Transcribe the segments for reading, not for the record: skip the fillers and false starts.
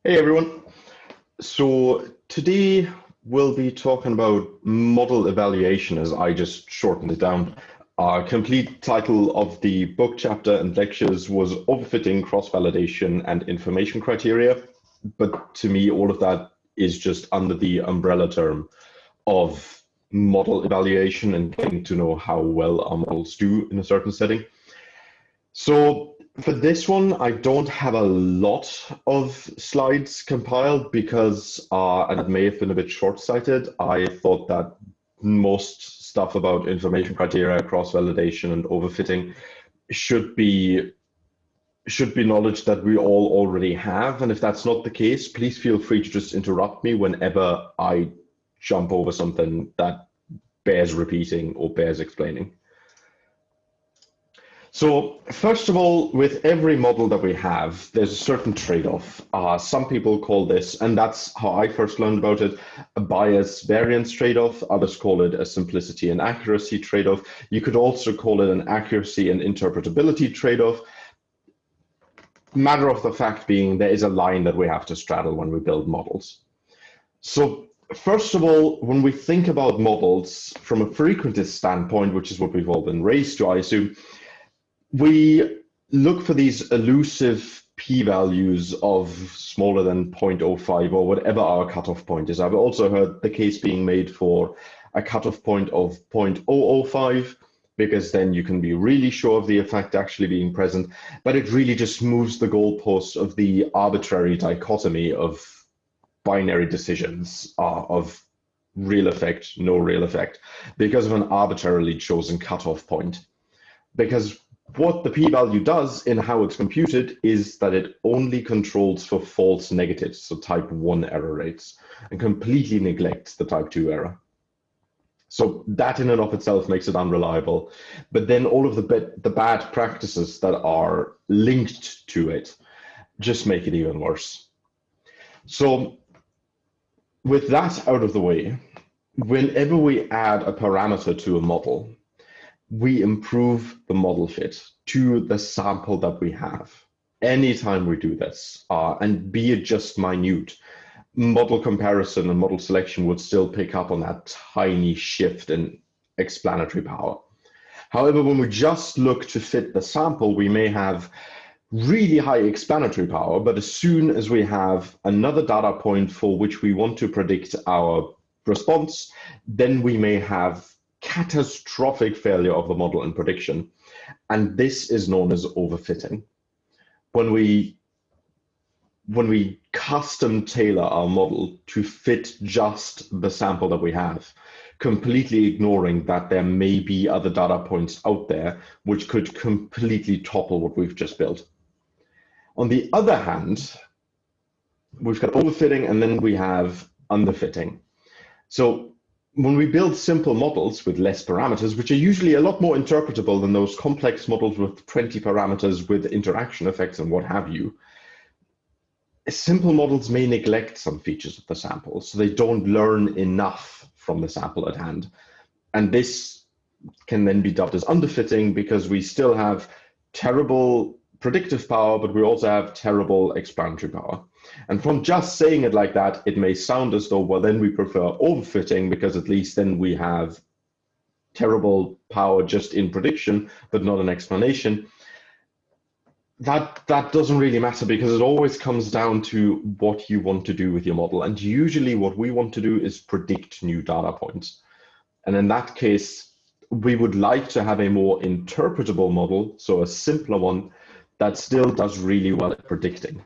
Hey everyone. So today we'll be talking about model evaluation as I just shortened it down. Our complete title of the book chapter and lectures was Overfitting, Cross-Validation and Information Criteria. But to me, all of that is just under the umbrella term of model evaluation and getting to know how well our models do in a certain setting. So for this one, I don't have a lot of slides compiled because, and it may have been a bit short-sighted, I thought that most stuff about information criteria, cross-validation, and overfitting should be knowledge that we all already have. And if that's not the case, please feel free to just interrupt me whenever I jump over something that bears repeating or bears explaining. So first of all, with every model that we have, there's a certain trade-off. Some people call this, and that's how I first learned about it, a bias variance trade-off. Others call it a simplicity and accuracy trade-off. You could also call it an accuracy and interpretability trade-off. Matter of the fact being, there is a line that we have to straddle when we build models. So first of all, when we think about models from a frequentist standpoint, which is what we've all been raised to, I assume, we look for these elusive p-values of smaller than 0.05 or whatever our cutoff point is. I've also heard the case being made for a cutoff point of 0.005, because then you can be really sure of the effect actually being present, but it really just moves the goalpost of the arbitrary dichotomy of binary decisions of real effect, no real effect, because of an arbitrarily chosen cutoff point. Because what the p-value does in how it's computed is that it only controls for false negatives, so type 1 error rates, and completely neglects the type 2 error. So that in and of itself makes it unreliable. But then all of the bad practices that are linked to it just make it even worse. So with that out of the way, whenever we add a parameter to a model, we improve the model fit to the sample that we have. Anytime we do this, and be it just minute, model comparison and model selection would still pick up on that tiny shift in explanatory power. However, when we just look to fit the sample, we may have really high explanatory power, but as soon as we have another data point for which we want to predict our response, then we may have catastrophic failure of the model and prediction. And this is known as overfitting. When we custom tailor our model to fit just the sample that we have, completely ignoring that there may be other data points out there which could completely topple what we've just built. On the other hand, we've got overfitting and then we have underfitting. So when we build simple models with less parameters, which are usually a lot more interpretable than those complex models with 20 parameters with interaction effects and what have you, simple models may neglect some features of the sample, so they don't learn enough from the sample at hand. And this can then be dubbed as underfitting because we still have terrible predictive power, but we also have terrible explanatory power. And from just saying it like that, it may sound as though, well, then we prefer overfitting because at least then we have terrible power just in prediction, but not an explanation. That doesn't really matter because it always comes down to what you want to do with your model. And usually what we want to do is predict new data points. And in that case, we would like to have a more interpretable model, so a simpler one that still does really well at predicting.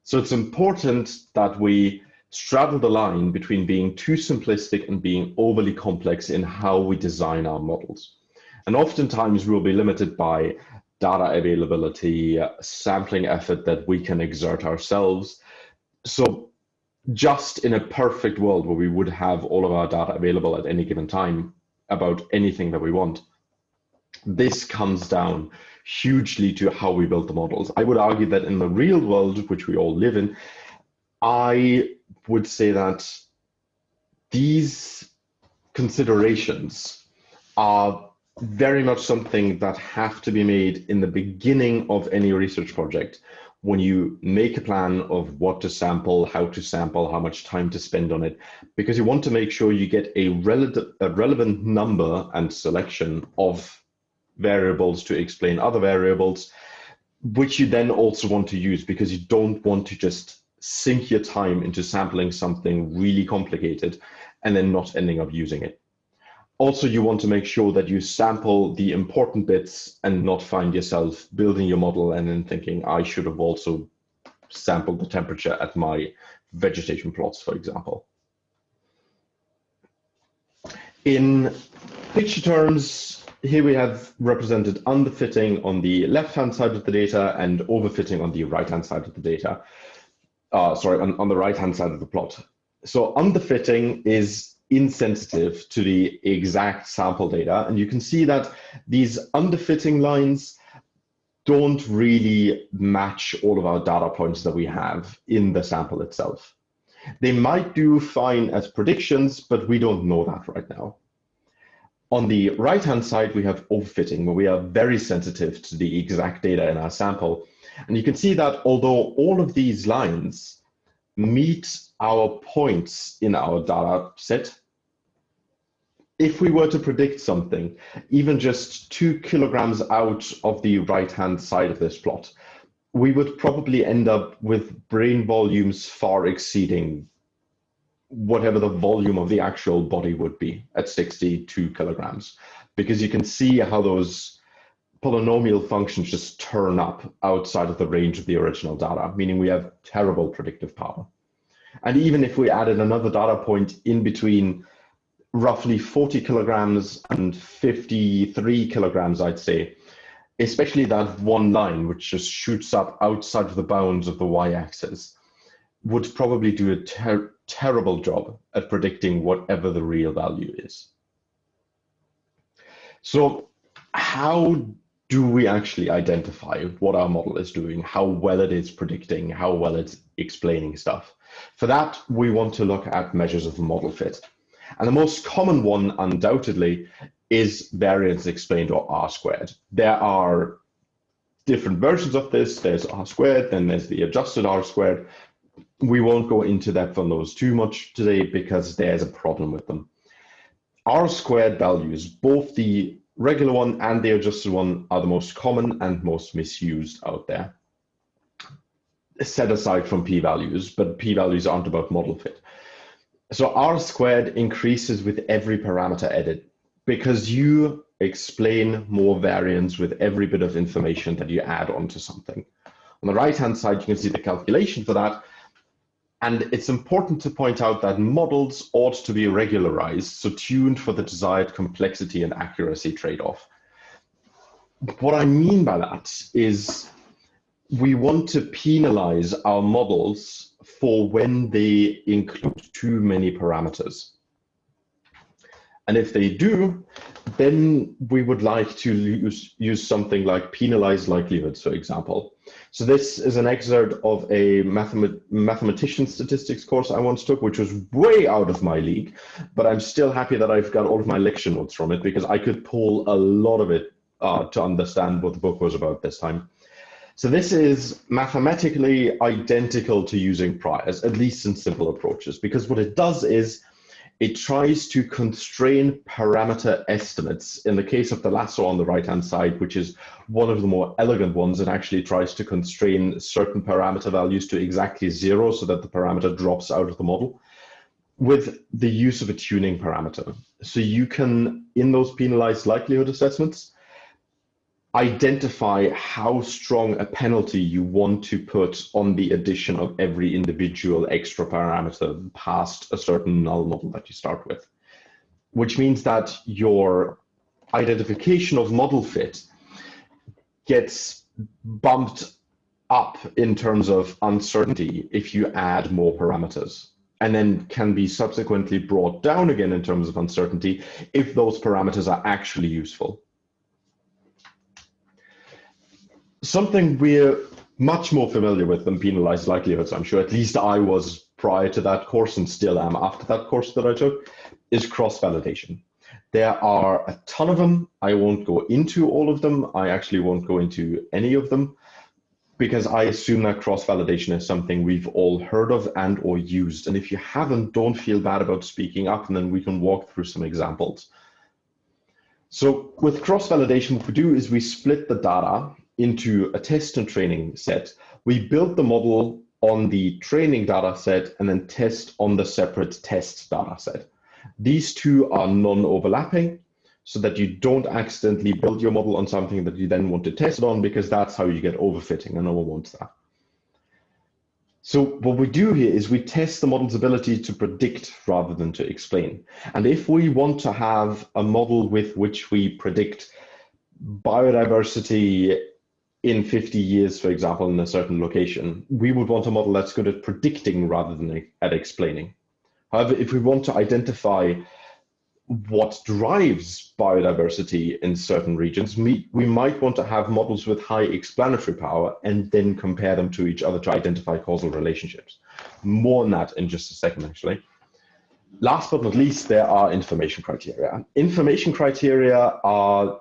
So it's important that we straddle the line between being too simplistic and being overly complex in how we design our models. And oftentimes we'll be limited by data availability, sampling effort that we can exert ourselves. So just in a perfect world where we would have all of our data available at any given time about anything that we want, this comes down hugely to how we build the models. I would argue that in the real world, which we all live in, I would say that these considerations are very much something that have to be made in the beginning of any research project, when you make a plan of what to sample, how much time to spend on it, because you want to make sure you get a relevant number and selection of variables to explain other variables, which you then also want to use, because you don't want to just sink your time into sampling something really complicated and then not ending up using it. Also, you want to make sure that you sample the important bits and not find yourself building your model and then thinking, I should have also sampled the temperature at my vegetation plots, for example. In picture terms, here we have represented underfitting on the left-hand side of the data and overfitting on the right-hand side of the data. On the right-hand side of the plot. So underfitting is insensitive to the exact sample data. And you can see that these underfitting lines don't really match all of our data points that we have in the sample itself. They might do fine as predictions, but we don't know that right now. On the right-hand side, we have overfitting, where we are very sensitive to the exact data in our sample. And you can see that although all of these lines meet our points in our data set, if we were to predict something, even just 2 kilograms out of the right-hand side of this plot, we would probably end up with brain volumes far exceeding whatever the volume of the actual body would be at 62 kilograms, because you can see how those polynomial functions just turn up outside of the range of the original data, meaning we have terrible predictive power. And even if we added another data point in between roughly 40 kilograms and 53 kilograms, I'd say, especially that one line, which just shoots up outside of the bounds of the y-axis, would probably do a terrible job at predicting whatever the real value is. So how do we actually identify what our model is doing, how well it is predicting, how well it's explaining stuff? For that, we want to look at measures of model fit. And the most common one, undoubtedly, is variance explained, or R squared. There are different versions of this. There's R squared, then there's the adjusted R squared. We won't go into depth on those too much today because there's a problem with them. R squared values, both the regular one and the adjusted one, are the most common and most misused out there, set aside from p-values, but p-values aren't about model fit. So R squared increases with every parameter added, because you explain more variance with every bit of information that you add onto something. On the right-hand side, you can see the calculation for that. And it's important to point out that models ought to be regularized, so tuned for the desired complexity and accuracy trade-off. What I mean by that is we want to penalize our models for when they include too many parameters. And if they do, then we would like to use something like penalized likelihoods, for example. So this is an excerpt of a mathematician statistics course I once took, which was way out of my league, but I'm still happy that I've got all of my lecture notes from it, because I could pull a lot of it to understand what the book was about this time. So this is mathematically identical to using priors, at least in simple approaches, because what it does is it tries to constrain parameter estimates. In the case of the lasso on the right-hand side, which is one of the more elegant ones, it actually tries to constrain certain parameter values to exactly 0 so that the parameter drops out of the model with the use of a tuning parameter. So you can, in those penalized likelihood assessments, identify how strong a penalty you want to put on the addition of every individual extra parameter past a certain null model that you start with, which means that your identification of model fit gets bumped up in terms of uncertainty if you add more parameters, and then can be subsequently brought down again in terms of uncertainty if those parameters are actually useful. Something we're much more familiar with than penalized likelihoods, I'm sure, at least I was prior to that course and still am after that course that I took, is cross-validation. There are a ton of them. I won't go into all of them. I actually won't go into any of them, because I assume that cross-validation is something we've all heard of and or used. And if you haven't, don't feel bad about speaking up, and then we can walk through some examples. So with cross-validation, what we do is we split the data into a test and training set. We build the model on the training data set and then test on the separate test data set. These two are non-overlapping, so that you don't accidentally build your model on something that you then want to test it on, because that's how you get overfitting, and no one wants that. So what we do here is we test the model's ability to predict rather than to explain. And if we want to have a model with which we predict biodiversity in 50 years, for example, in a certain location, we would want a model that's good at predicting rather than at explaining. However, if we want to identify what drives biodiversity in certain regions, we might want to have models with high explanatory power and then compare them to each other to identify causal relationships. More on that in just a second, actually. Last but not least, there are information criteria. Information criteria are,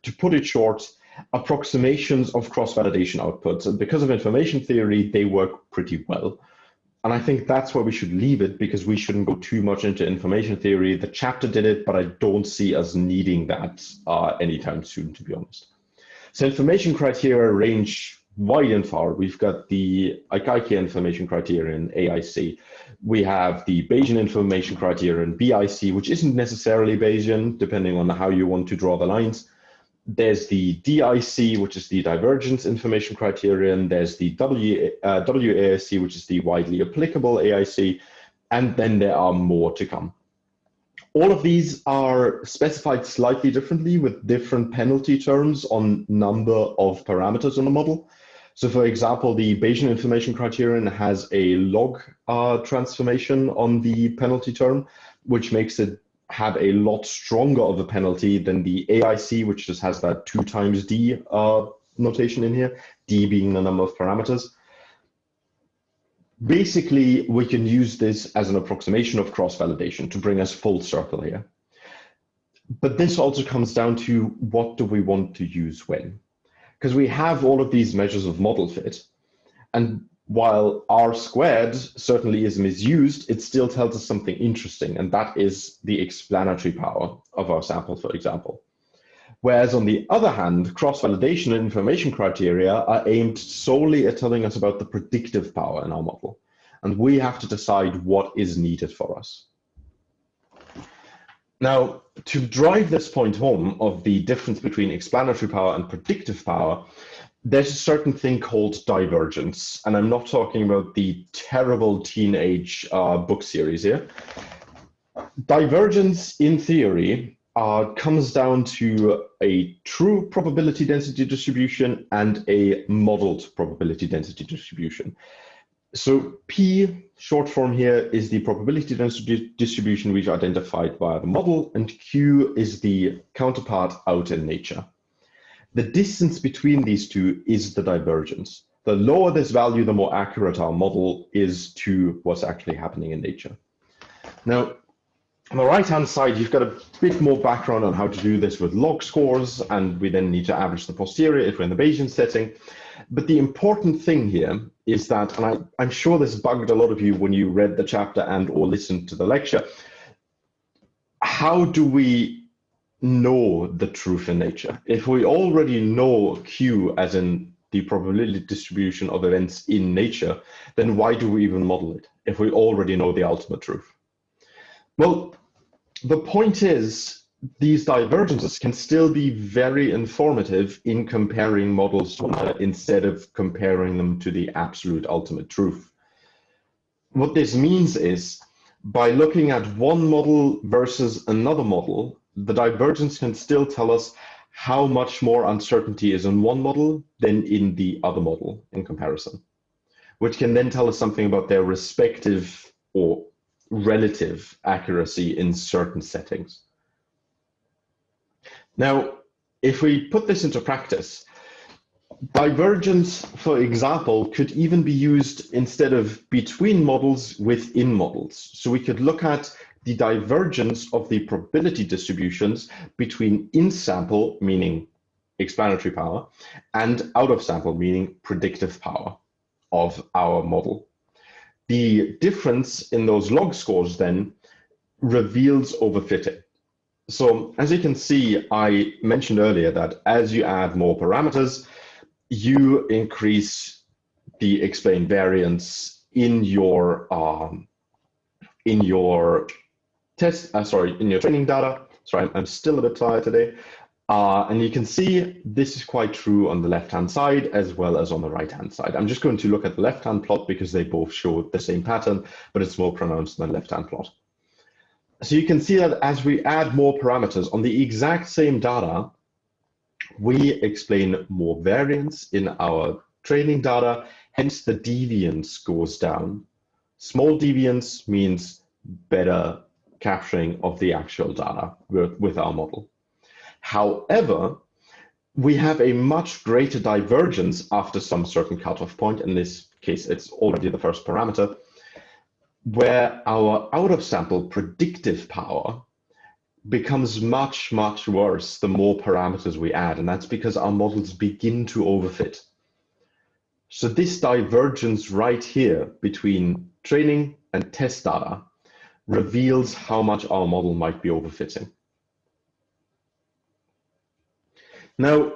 to put it short, approximations of cross-validation outputs. And because of information theory, they work pretty well. And I think that's where we should leave it, because we shouldn't go too much into information theory. The chapter did it, but I don't see us needing that anytime soon, to be honest. So information criteria range wide and far. We've got the ICAIC information criterion, AIC. We have the Bayesian information criterion, BIC, which isn't necessarily Bayesian, depending on how you want to draw the lines. There's the DIC, which is the divergence information criterion. There's the WAIC, which is the widely applicable AIC. And then there are more to come. All of these are specified slightly differently with different penalty terms on number of parameters on the model. So for example, the Bayesian information criterion has a log transformation on the penalty term, which makes it have a lot stronger of a penalty than the AIC, which just has that 2 times D notation in here, D being the number of parameters. Basically, we can use this as an approximation of cross-validation to bring us full circle here. But this also comes down to what do we want to use when? Because we have all of these measures of model fit, and while R squared certainly is misused, it still tells us something interesting, and that is the explanatory power of our sample, for example. Whereas on the other hand, cross-validation and information criteria are aimed solely at telling us about the predictive power in our model, and we have to decide what is needed for us. Now, to drive this point home of the difference between explanatory power and predictive power, there's a certain thing called divergence, and I'm not talking about the terrible teenage book series here. Divergence, in theory, comes down to a true probability density distribution and a modeled probability density distribution. So P, short form here, is the probability density distribution we've identified via the model, and Q is the counterpart out in nature. The distance between these two is the divergence. The lower this value, the more accurate our model is to what's actually happening in nature. Now, on the right-hand side, you've got a bit more background on how to do this with log scores, and we then need to average the posterior if we're in the Bayesian setting. But the important thing here is that, and I'm sure this bugged a lot of you when you read the chapter and or listened to the lecture, how do we know the truth in nature? If we already know Q as in the probability distribution of events in nature, then why do we even model it if we already know the ultimate truth? Well, the point is, these divergences can still be very informative in comparing models to one another instead of comparing them to the absolute ultimate truth. What this means is, by looking at one model versus another model, the divergence can still tell us how much more uncertainty is in one model than in the other model in comparison, which can then tell us something about their respective or relative accuracy in certain settings. Now, if we put this into practice, divergence, for example, could even be used instead of between models within models. So we could look at the divergence of the probability distributions between in-sample, meaning explanatory power, and out of sample, meaning predictive power of our model. The difference in those log scores then reveals overfitting. So as you can see, I mentioned earlier that as you add more parameters, you increase the explained variance in your training data. Sorry, I'm still a bit tired today. And you can see this is quite true on the left-hand side as well as on the right-hand side. I'm just going to look at the left-hand plot because they both show the same pattern, but it's more pronounced than the left-hand plot. So you can see that as we add more parameters on the exact same data, we explain more variance in our training data, hence the deviance goes down. Small deviance means better capturing of the actual data with our model. However, we have a much greater divergence after some certain cutoff point. In this case, it's already the first parameter, where our out-of-sample predictive power becomes much, much worse the more parameters we add. And that's because our models begin to overfit. So this divergence right here between training and test data reveals how much our model might be overfitting. Now,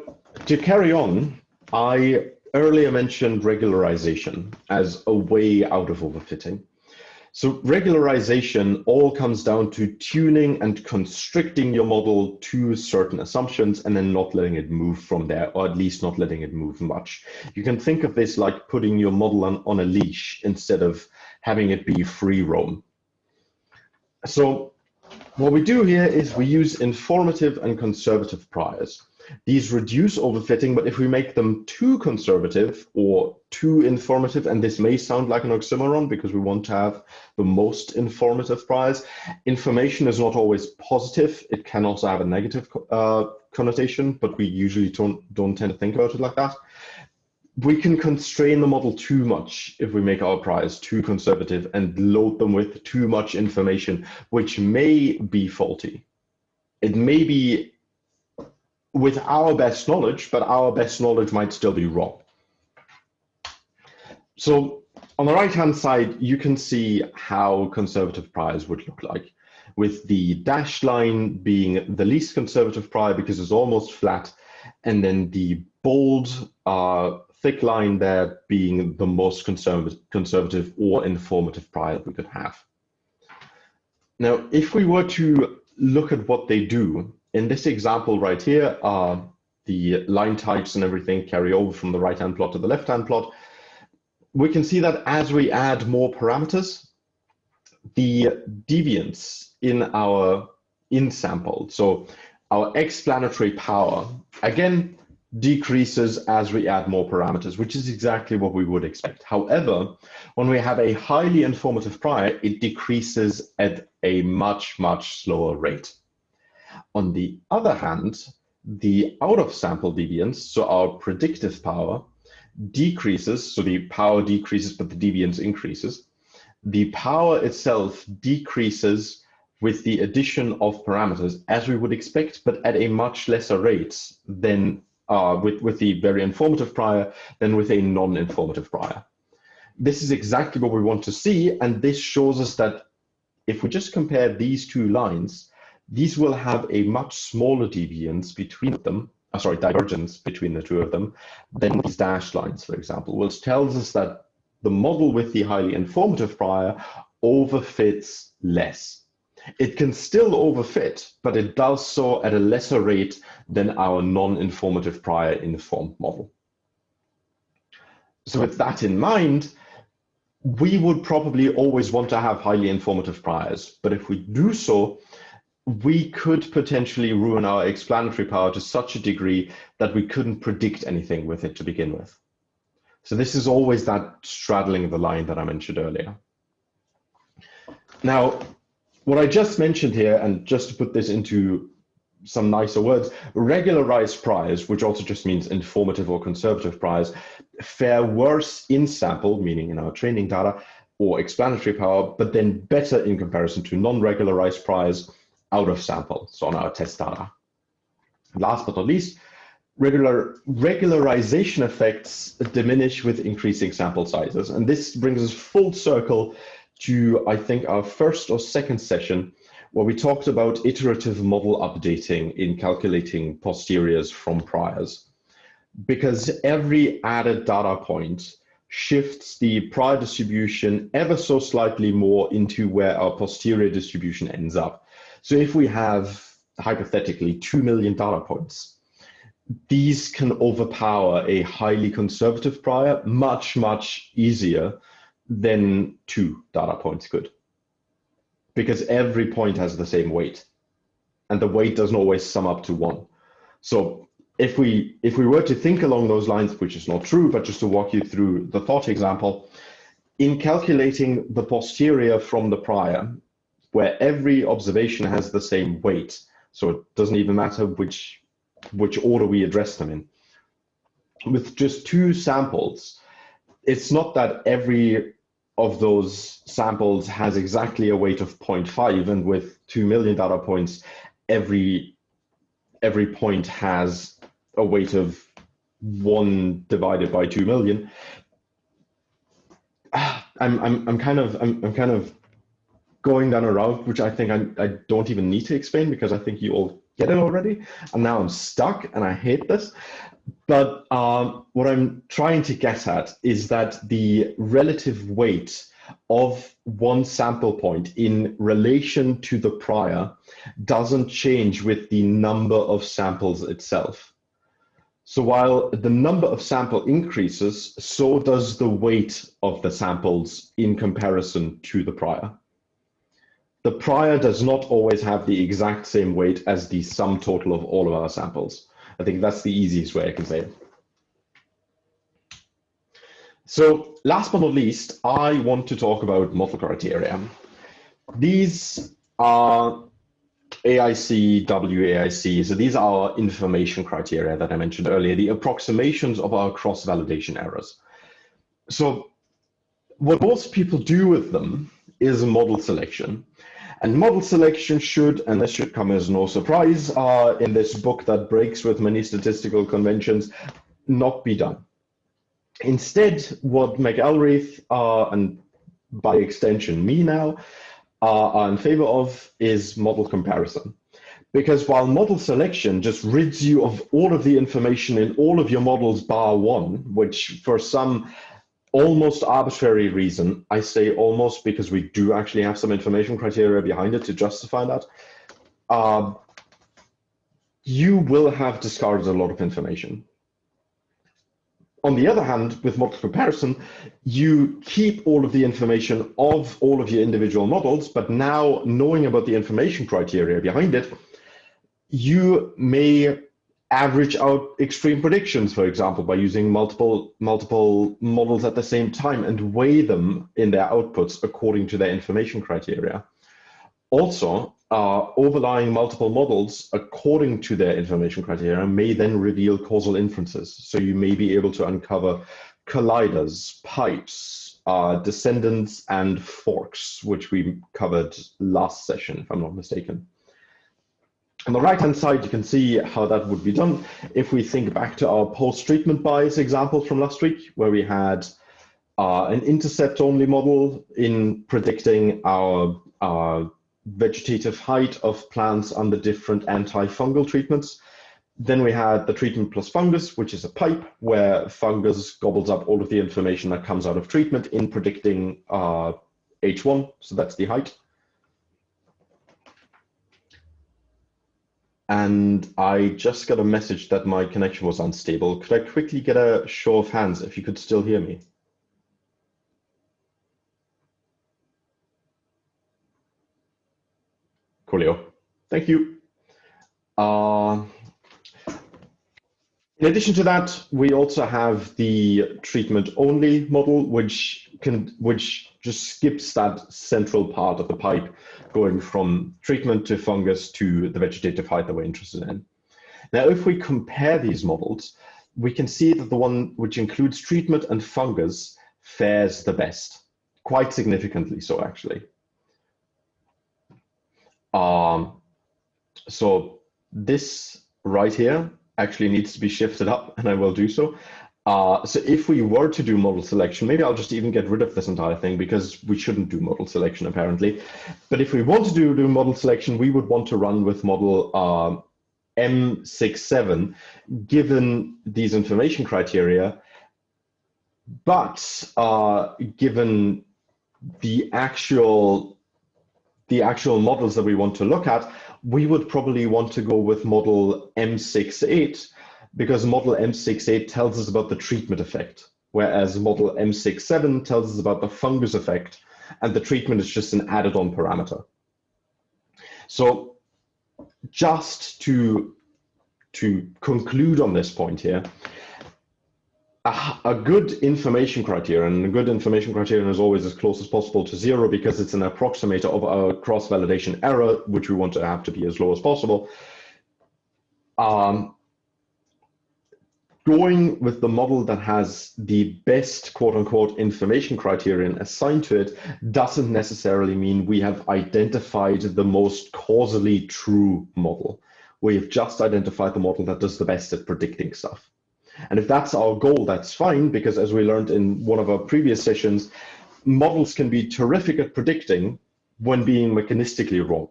to carry on, I earlier mentioned regularization as a way out of overfitting. So regularization all comes down to tuning and constricting your model to certain assumptions and then not letting it move from there, or at least not letting it move much. You can think of this like putting your model on a leash instead of having it be free roam. So what we do here is we use informative and conservative priors. These reduce overfitting, but if we make them too conservative or too informative, and this may sound like an oxymoron because we want to have the most informative priors, information is not always positive. It can also have a negative connotation, but we usually don't tend to think about it like that. We can constrain the model too much if we make our priors too conservative and load them with too much information, which may be faulty. It may be with our best knowledge, but our best knowledge might still be wrong. So on the right-hand side, you can see how conservative priors would look like, with the dashed line being the least conservative prior because it's almost flat, and then the bold thick line there being the most conservative or informative prior we could have. Now, if we were to look at what they do, in this example right here, the line types and everything carry over from the right-hand plot to the left-hand plot. We can see that as we add more parameters, the deviance in our in-sample, so our explanatory power, again, decreases as we add more parameters, which is exactly what we would expect. However, when we have a highly informative prior, it decreases at a much, much slower rate. On the other hand, the out-of-sample deviance, so our predictive power, decreases, so the power decreases, but the deviance increases. The power itself decreases with the addition of parameters, as we would expect, but at a much lesser rate than with the very informative prior than with a non-informative prior. This is exactly what we want to see, and this shows us that if we just compare these two lines, these will have a much smaller deviance between them, divergence between the two of them, than these dashed lines, for example, which tells us that the model with the highly informative prior overfits less. It can still overfit, but it does so at a lesser rate than our non-informative prior informed model. So with that in mind, we would probably always want to have highly informative priors, but if we do so, we could potentially ruin our explanatory power to such a degree that we couldn't predict anything with it to begin with. So this is always that straddling of the line that I mentioned earlier. Now, what I just mentioned here, and just to put this into some nicer words, regularized priors, which also just means informative or conservative priors, fare worse in sample, meaning in our training data, or explanatory power, but then better in comparison to non-regularized priors out of sample, so on our test data. Last but not least, Regularization effects diminish with increasing sample sizes. And this brings us full circle to, I think, our first or second session, where we talked about iterative model updating in calculating posteriors from priors. Because every added data point shifts the prior distribution ever so slightly more into where our posterior distribution ends up. So if we have, hypothetically, 2 million data points, these can overpower a highly conservative prior much, much easier than 2 data points could. Because every point has the same weight, and the weight doesn't always sum up to 1. So if we were to think along those lines, which is not true, but just to walk you through the thought example, in calculating the posterior from the prior, where every observation has the same weight, so it doesn't even matter which order we address them in. With just 2 samples, it's not that every of those samples has exactly a weight of 0.5, and with 2 million data points, every point has a weight of 1 divided by 2 million. I'm kind of going down a route which I think I don't even need to explain, because I think you all get it already, and now I'm stuck and I hate this. But what I'm trying to get at is that the relative weight of one sample point in relation to the prior doesn't change with the number of samples itself. So while the number of sample increases, so does the weight of the samples in comparison to the prior. The prior does not always have the exact same weight as the sum total of all of our samples. I think that's the easiest way I can say it. So last but not least, I want to talk about model criteria. These are AIC, WAIC, so these are information criteria that I mentioned earlier, the approximations of our cross-validation errors. So what most people do with them is model selection. And model selection should, and this should come as no surprise, in this book that breaks with many statistical conventions, not be done. Instead, what McElraith, and by extension me now, are in favor of is model comparison. Because while model selection just rids you of all of the information in all of your models bar 1, which for some almost arbitrary reason, I say almost because we do actually have some information criteria behind it to justify that, you will have discarded a lot of information. On the other hand, with model comparison, you keep all of the information of all of your individual models, but now knowing about the information criteria behind it, you may average out extreme predictions, for example, by using multiple models at the same time and weigh them in their outputs according to their information criteria. Also, overlying multiple models according to their information criteria may then reveal causal inferences. So you may be able to uncover colliders, pipes, descendants, and forks, which we covered last session, if I'm not mistaken. On the right-hand side, you can see how that would be done. If we think back to our post-treatment bias example from last week, where we had an intercept-only model in predicting our vegetative height of plants under different antifungal treatments. Then we had the treatment plus fungus, which is a pipe where fungus gobbles up all of the information that comes out of treatment in predicting H1, so that's the height. And I just got a message that my connection was unstable. Could I quickly get a show of hands if you could still hear me? Coolio. Thank you. In addition to that, we also have the treatment-only model, which just skips that central part of the pipe, going from treatment to fungus to the vegetative height that we're interested in. Now, if we compare these models, we can see that the one which includes treatment and fungus fares the best, quite significantly so, actually. So this right here actually needs to be shifted up, and I will do so. So if we were to do model selection, maybe I'll just even get rid of this entire thing because we shouldn't do model selection apparently. But if we want to do model selection, we would want to run with model M67, given these information criteria, but given the actual models that we want to look at, we would probably want to go with model M68, because model M68 tells us about the treatment effect, whereas model M67 tells us about the fungus effect, and the treatment is just an added on parameter. So just to conclude on this point here, a good information criterion, and a good information criterion is always as close as possible to zero because it's an approximator of our cross-validation error, which we want to have to be as low as possible. Going with the model that has the best quote-unquote information criterion assigned to it doesn't necessarily mean we have identified the most causally true model. We have just identified the model that does the best at predicting stuff. And if that's our goal, that's fine, because as we learned in one of our previous sessions, models can be terrific at predicting when being mechanistically wrong.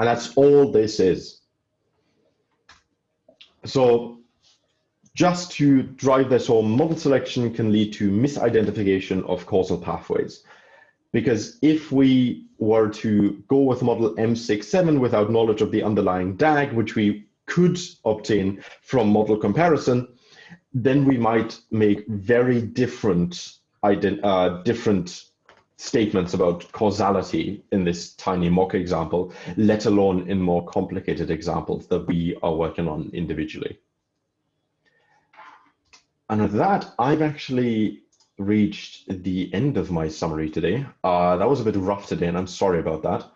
And that's all this is. So just to drive this home, model selection can lead to misidentification of causal pathways. Because if we were to go with model M67 without knowledge of the underlying DAG, which we could obtain from model comparison, then we might make very different statements about causality in this tiny mock example, let alone in more complicated examples that we are working on individually. And with that, I've actually reached the end of my summary today. That was a bit rough today, and I'm sorry about that.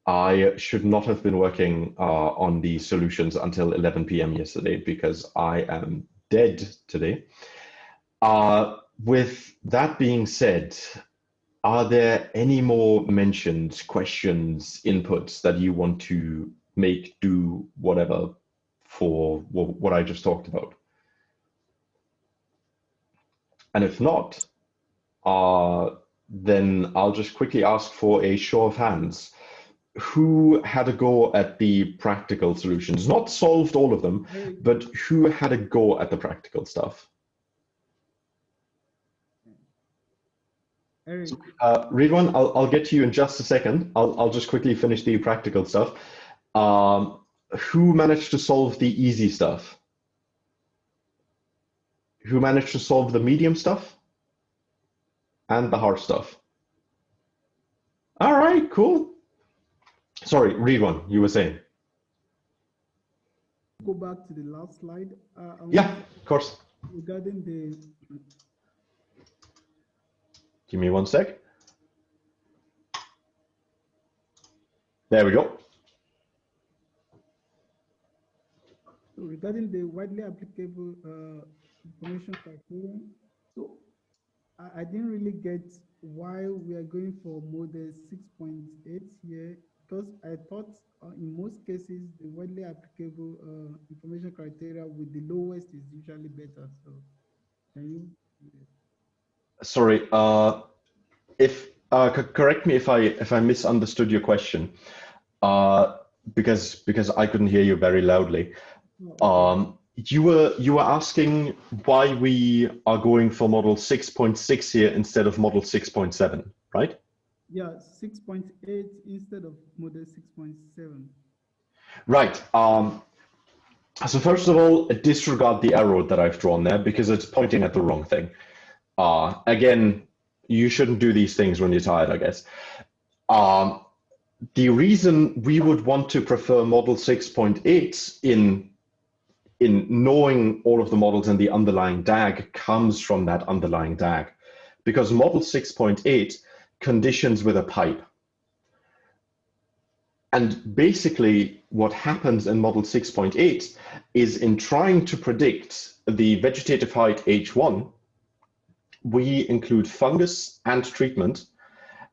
I should not have been working on the solutions until 11 p.m. yesterday because I am dead today. With that being said, are there any more mentions, questions, inputs that you want to make, do, whatever, for what I just talked about? And if not, then I'll just quickly ask for a show of hands. Who had a go at the practical solutions? Not solved all of them, but who had a go at the practical stuff? Eric. Ridwan, I'll get to you in just a second. I'll just quickly finish the practical stuff. Who managed to solve the easy stuff? Who managed to solve the medium stuff? And the hard stuff? All right, cool. Sorry, Ridwan, you were saying? Go back to the last slide. Yeah, of course. Regarding the... Give me one sec. There we go. So regarding the widely applicable information criterion, so I didn't really get why we are going for model 6.8 here, because I thought in most cases the widely applicable information criteria with the lowest is usually better. So can you? Sorry, correct me if I misunderstood your question, because I couldn't hear you very loudly. You were asking why we are going for model 6.6 here instead of model 6.7, right? Yeah, 6.8 instead of model 6.7. Right. So first of all, disregard the arrow that I've drawn there because it's pointing at the wrong thing. Again, you shouldn't do these things when you're tired, I guess. The reason we would want to prefer model 6.8 in knowing all of the models and the underlying DAG comes from that underlying DAG, because model 6.8 conditions with a pipe. And basically what happens in model 6.8 is in trying to predict the vegetative height H1, we include fungus and treatment,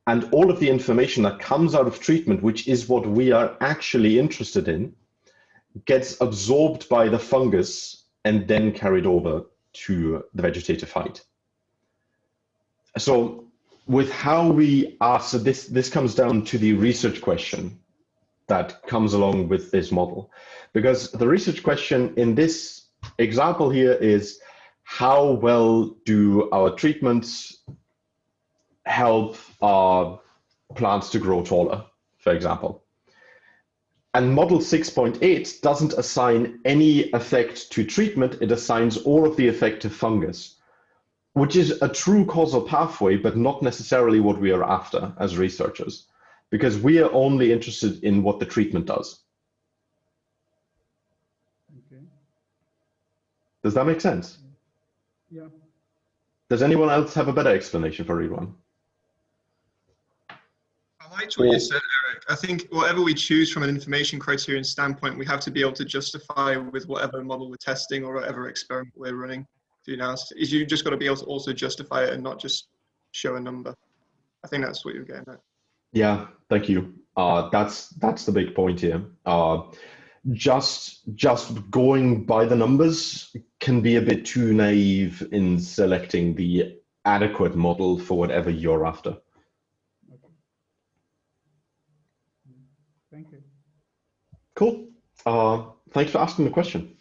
and all of the information that comes out of treatment, which is what we are actually interested in, gets absorbed by the fungus and then carried over to the vegetative height. So with how we are, so this comes down to the research question that comes along with this model. Because the research question in this example here is, how well do our treatments help our plants to grow taller, for example? And model 6.8 doesn't assign any effect to treatment, it assigns all of the effect to fungus, which is a true causal pathway, but not necessarily what we are after as researchers, because we are only interested in what the treatment does. Okay. Does that make sense? Yeah. Does anyone else have a better explanation for Ridwan? I liked what you said, Eric. I think whatever we choose from an information criterion standpoint, we have to be able to justify with whatever model we're testing or whatever experiment we're running. You just got to be able to also justify it and not just show a number. I think that's what you're getting at. Yeah, thank you. That's the big point here. Just going by the numbers can be a bit too naive in selecting the adequate model for whatever you're after. Okay. Thank you. Cool. Thanks for asking the question.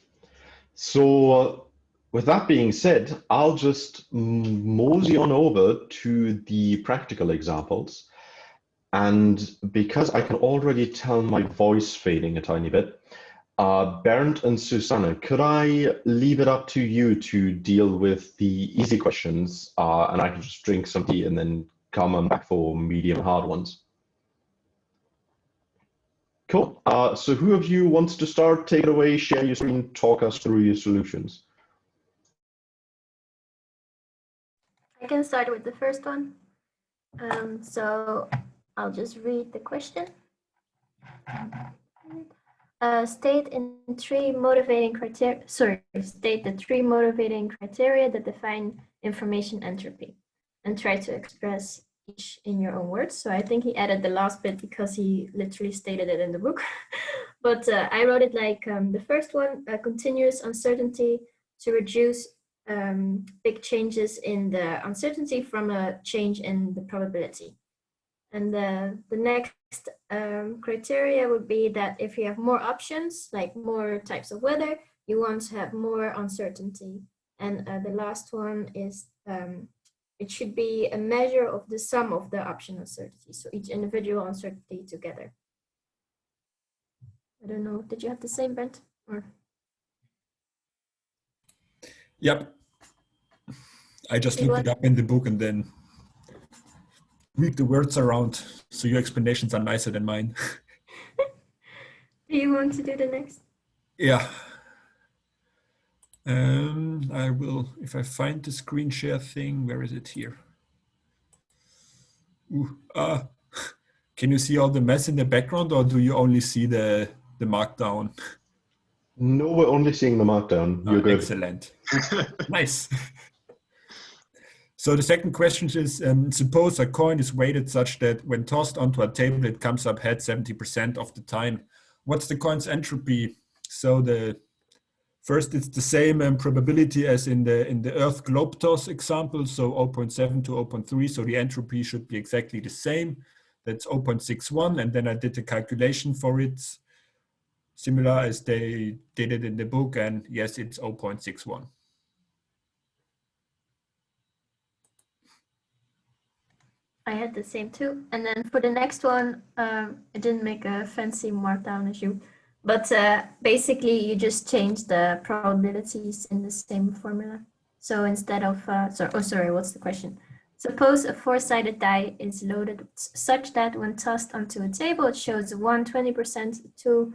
So with that being said, I'll just mosey on over to the practical examples. And because I can already tell my voice fading a tiny bit, Bernd and Susanne, could I leave it up to you to deal with the easy questions, and I can just drink some tea and then come on back for medium hard ones? Cool. So who of you wants to start? Take it away, share your screen, talk us through your solutions. I can start with the first one. So I'll just read the question. State the three motivating criteria that define information entropy, and try to express each in your own words. So I think he added the last bit because he literally stated it in the book. But I wrote it like the first one, continuous uncertainty to reduce big changes in the uncertainty from a change in the probability. And the next criteria would be that if you have more options, like more types of weather, you want to have more uncertainty. And the last one is it should be a measure of the sum of the option uncertainty. So each individual uncertainty together. I don't know, did you have the same, Brent? Or? Yep. I just looked it up in the book and then read the words around, so your explanations are nicer than mine. Do you want to do the next? Yeah. I will, if I find the screen share thing, where is it here? Can you see all the mess in the background, or do you only see the markdown? No, we're only seeing the markdown. You're good. Excellent. Nice. So the second question is, suppose a coin is weighted such that when tossed onto a table, it comes up head 70% of the time. What's the coin's entropy? So the first, it's the same probability as in the Earth globe toss example, so 0.7 to 0.3, so the entropy should be exactly the same. That's 0.61, and then I did a calculation for it, similar as they did it in the book, and yes, it's 0.61. I had the same too. And then for the next one, I didn't make a fancy markdown as you, but basically you just change the probabilities in the same formula. So instead of, sorry, what's the question? Suppose a four-sided die is loaded such that when tossed onto a table, it shows 1 20%, 2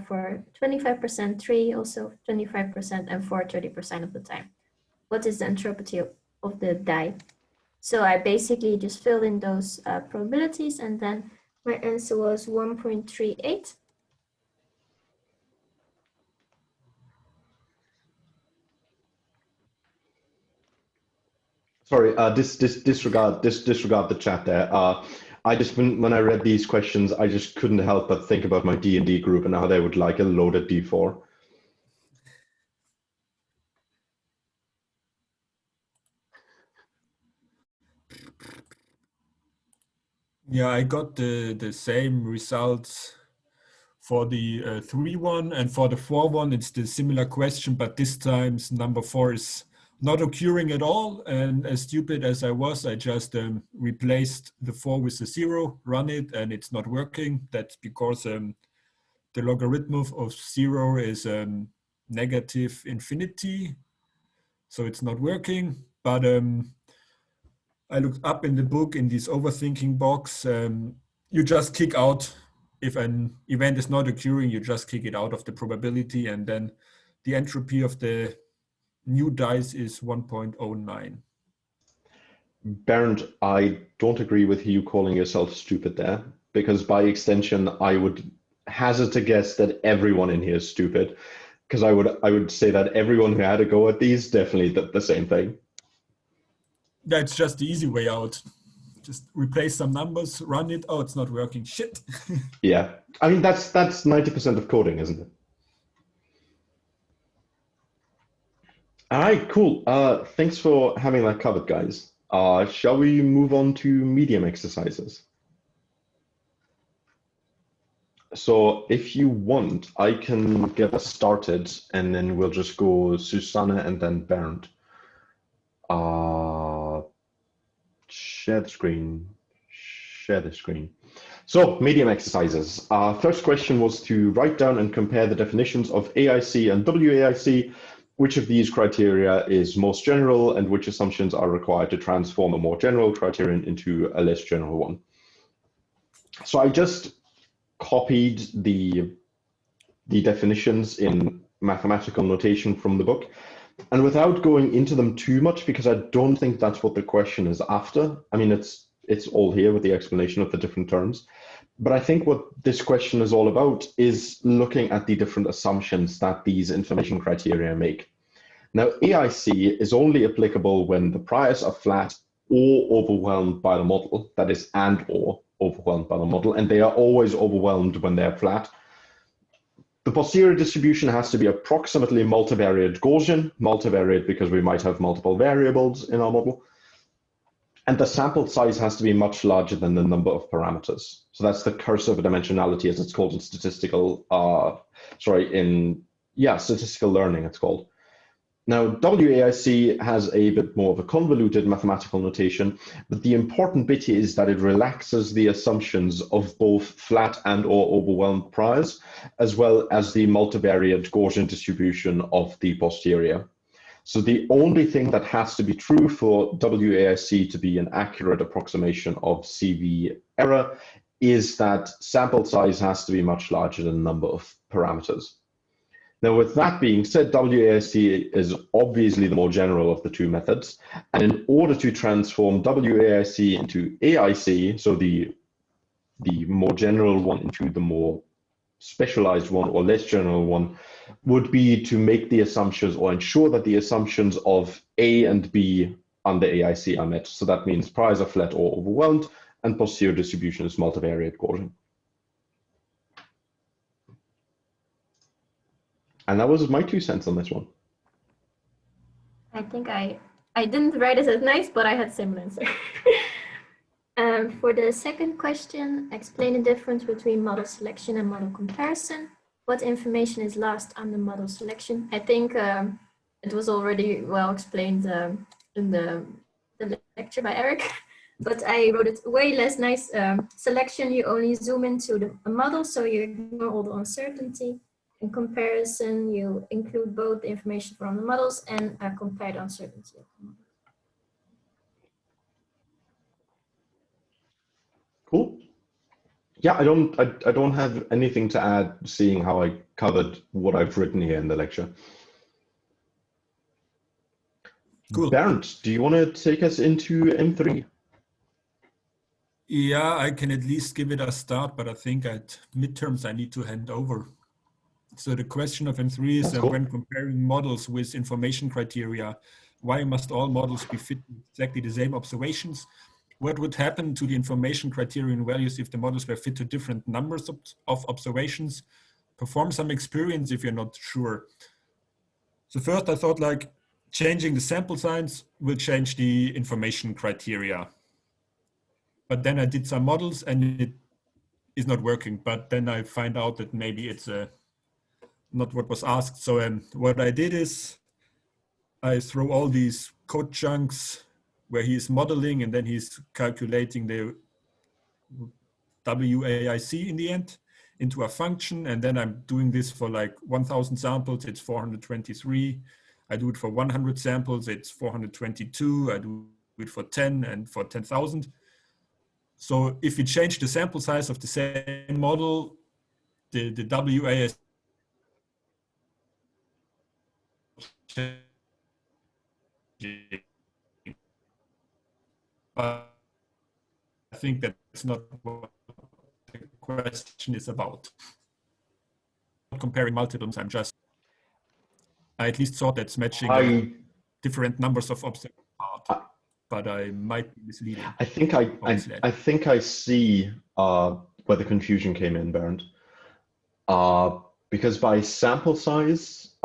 for 25%, 3 also 25%, and 4 30% of the time. What is the entropy of the die? So I basically just filled in those probabilities, and then my answer was 1.38. Sorry, disregard the chat there. I just, when I read these questions, I just couldn't help but think about my D&D group and how they would like a loaded D4. Yeah, I got the same results for the 3 one, and for the 4 one, it's the similar question, but this time number 4 is not occurring at all. And as stupid as I was, I just replaced the 4 with a 0, run it, and it's not working. That's because the logarithm of 0 is negative infinity, so it's not working. But I looked up in the book in this overthinking box. You just kick out, if an event is not occurring, you just kick it out of the probability, and then the entropy of the new dice is 1.09. Bernd, I don't agree with you calling yourself stupid there, because by extension, I would hazard to guess that everyone in here is stupid, because I would say that everyone who had a go at these definitely did the same thing. That's just the easy way out. Just replace some numbers, run it. Oh, it's not working. Shit. Yeah, I mean that's 90% of coding, isn't it? All right, cool. Thanks for having that covered, guys. Shall we move on to medium exercises? So if you want, I can get us started, and then we'll just go Susanne and then Bernd. Share the screen. Share the screen. So medium exercises. First question was to write down and compare the definitions of AIC and WAIC. Which of these criteria is most general, and which assumptions are required to transform a more general criterion into a less general one? So I just copied the definitions in mathematical notation from the book, and without going into them too much, because I don't think that's what the question is after. I mean, it's all here with the explanation of the different terms. But I think what this question is all about is looking at the different assumptions that these information criteria make. Now, AIC is only applicable when the priors are flat or overwhelmed by the model, that is, and or overwhelmed by the model, and they are always overwhelmed when they're flat. The posterior distribution has to be approximately multivariate Gaussian, multivariate because we might have multiple variables in our model. And the sample size has to be much larger than the number of parameters. So that's the curse over dimensionality, as it's called in statistical, statistical learning, it's called. Now, WAIC has a bit more of a convoluted mathematical notation, but the important bit is that it relaxes the assumptions of both flat and or overwhelmed priors, as well as the multivariate Gaussian distribution of the posterior. So the only thing that has to be true for WAIC to be an accurate approximation of CV error is that sample size has to be much larger than the number of parameters. Now, with that being said, WAIC is obviously the more general of the two methods. And in order to transform WAIC into AIC, so the more general one into the more specialized one or less general one, would be to make the assumptions or ensure that the assumptions of A and B under AIC are met. So that means priors are flat or overwhelmed, and posterior distribution is multivariate Gaussian. And that was my 2 cents on this one. I think I didn't write it as nice, but I had similar answer. For the second question, explain the difference between model selection and model comparison. What information is lost under model selection? I think it was already well explained in the lecture by Eric, but I wrote it way less nice. Selection, you only zoom into a model, so you ignore all the uncertainty. In comparison, you include both the information from the models and compare the uncertainty of the models. Cool. Yeah, I don't have anything to add, seeing how I covered what I've written here in the lecture. Cool. Bernd, do you want to take us into M3? Yeah, I can at least give it a start, but I think at midterms I need to hand over. So the question of M3 is Cool. when comparing models with information criteria, why must all models be fit with exactly the same observations? what would happen to the information criterion values if the models were fit to different numbers of observations? Perform some experience if you're not sure. So first I thought like changing the sample size will change the information criteria. But then I did some models and it is not working. But then I find out that maybe it's not what was asked. So what I did is I throw all these code chunks where he's modeling and then he's calculating the WAIC in the end into a function. And then I'm doing this for like 1,000 samples, it's 423. I do it for 100 samples, it's 422. I do it for 10 and for 10,000. So if we change the sample size of the same model, the WAIC but I think that's not what the question is about. Not comparing multiples, I at least thought that's matching different numbers of observations, but I might be misleading. I think I see where the confusion came in, Bernd. Because by sample size,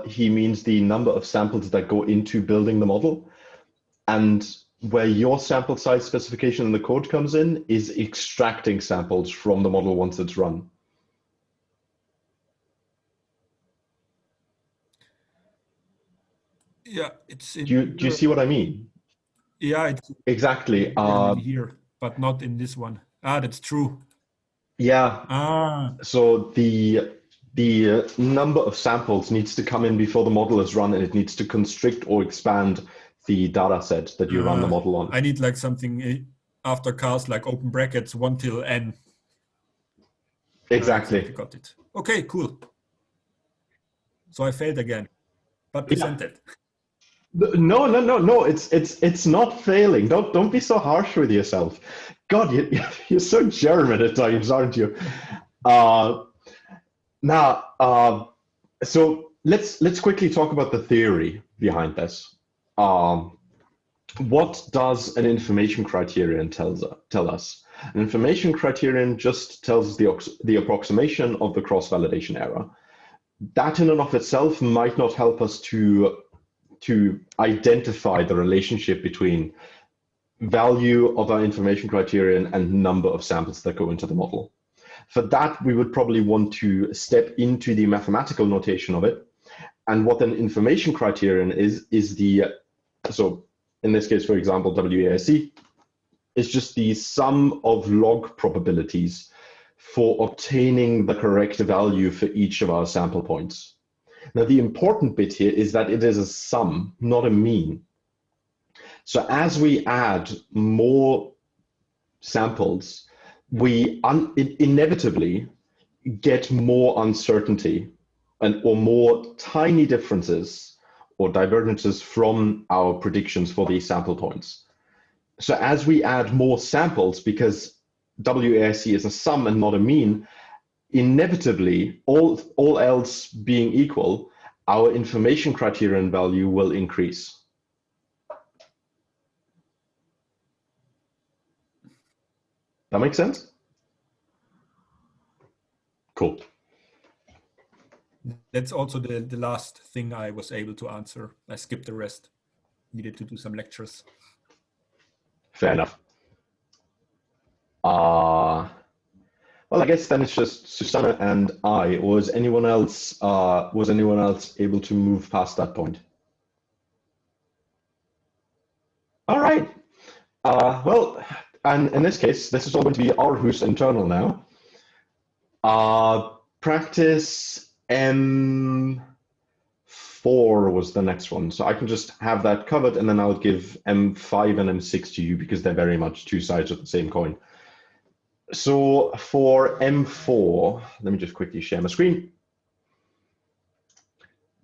he means the number of samples that go into building the model. And where your sample size specification in the code comes in is extracting samples from the model once it's run. Yeah, it's in do you see what I mean? Yeah, it's exactly here, but not in this one. That's true. Yeah. So the number of samples needs to come in before the model is run, and it needs to constrict or expand the data set that you run the model on. I need like something after cast, like open brackets 1 till n. Exactly. I got it. Okay, cool. So I failed again, but presented. No. It's not failing. Don't be so harsh with yourself. God, you're so German at times, aren't you? So let's quickly talk about the theory behind this. What does an information criterion tell us? An information criterion just tells the approximation of the cross-validation error. That in and of itself might not help us to identify the relationship between value of our information criterion and number of samples that go into the model. For that, we would probably want to step into the mathematical notation of it. And what an information criterion is so in this case, for example, WAIC is just the sum of log probabilities for obtaining the correct value for each of our sample points. Now, the important bit here is that it is a sum, not a mean. So as we add more samples, we inevitably get more uncertainty or more tiny differences or divergences from our predictions for these sample points. So as we add more samples, because WAIC is a sum and not a mean, inevitably, all else being equal, our information criterion value will increase. That makes sense? Cool. That's also the last thing I was able to answer. I skipped the rest. Needed to do some lectures. Fair enough. Well, I guess then it's just Susanna and I. Was anyone else able to move past that point? All right. Well, and in this case, this is all going to be Aarhus internal now. Practice M4 was the next one. So I can just have that covered, and then I'll give M5 and M6 to you because they're very much two sides of the same coin. So for M4, let me just quickly share my screen.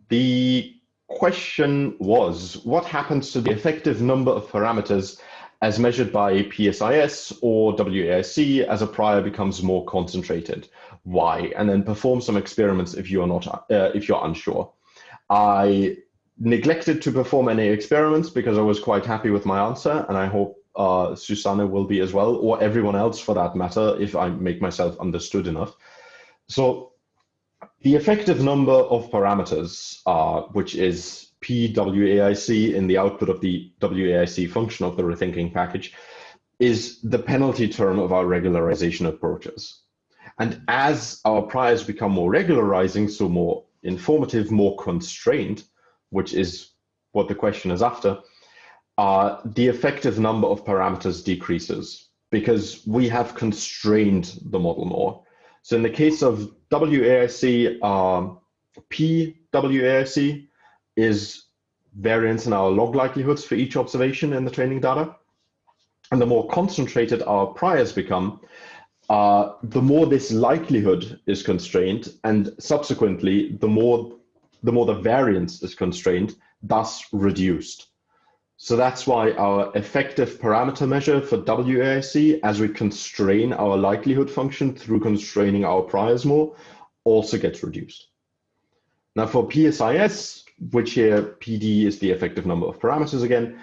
The question was, what happens to the effective number of parameters as measured by PSIS or WAIC as a prior becomes more concentrated? Why? And then perform some experiments if you're unsure. I neglected to perform any experiments because I was quite happy with my answer, and I hope Susanna will be as well, or everyone else for that matter, if I make myself understood enough. So the effective number of parameters, which is PWAIC in the output of the WAIC function of the rethinking package, is the penalty term of our regularization approaches. And as our priors become more regularizing, so more informative, more constrained, which is what the question is after, the effective number of parameters decreases because we have constrained the model more. So in the case of WAIC, PWAIC is variance in our log likelihoods for each observation in the training data. And the more concentrated our priors become, the more this likelihood is constrained, and subsequently, the more the variance is constrained, thus reduced. So that's why our effective parameter measure for WAIC, as we constrain our likelihood function through constraining our priors more, also gets reduced. Now for PSIS, which here PD is the effective number of parameters again,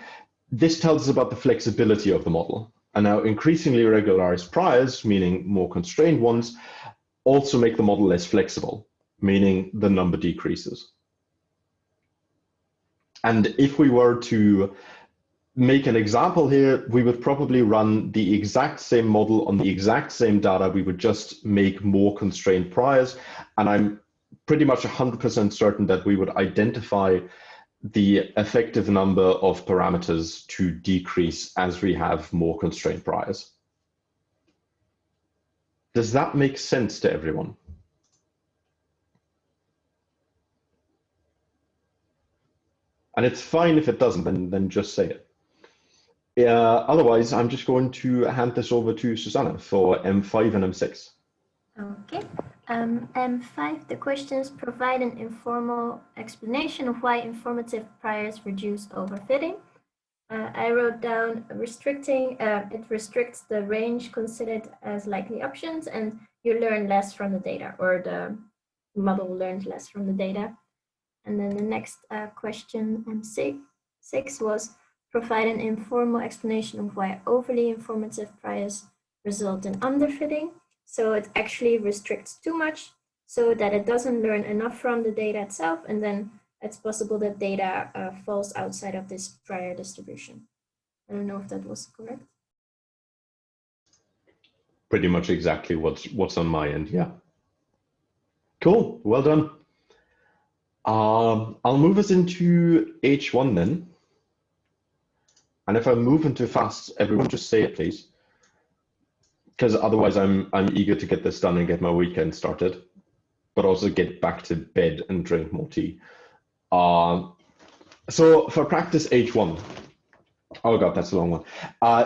this tells us about the flexibility of the model. And now increasingly regularized priors, meaning more constrained ones, also make the model less flexible, meaning the number decreases. And if we were to make an example here, we would probably run the exact same model on the exact same data. We would just make more constrained priors. And I'm pretty much 100% certain that we would identify the effective number of parameters to decrease as we have more constrained priors. Does that make sense to everyone? And it's fine if it doesn't, then just say it. Otherwise, I'm just going to hand this over to Susanna for M5 and M6. Okay. M5, the questions provide an informal explanation of why informative priors reduce overfitting. I wrote down restricting, it restricts the range considered as likely options, and you learn less from the data, or the model learned less from the data. And then the next question, M6 was provide an informal explanation of why overly informative priors result in underfitting. So it actually restricts too much so that it doesn't learn enough from the data itself, and then it's possible that data falls outside of this prior distribution. I don't know if that was correct. Pretty much exactly what's on my end, yeah. Cool, well done. I'll move us into H1 then. And if I move into fast, everyone just say it, please. Because otherwise I'm eager to get this done and get my weekend started, but also get back to bed and drink more tea. So for practice H1, oh God, that's a long one.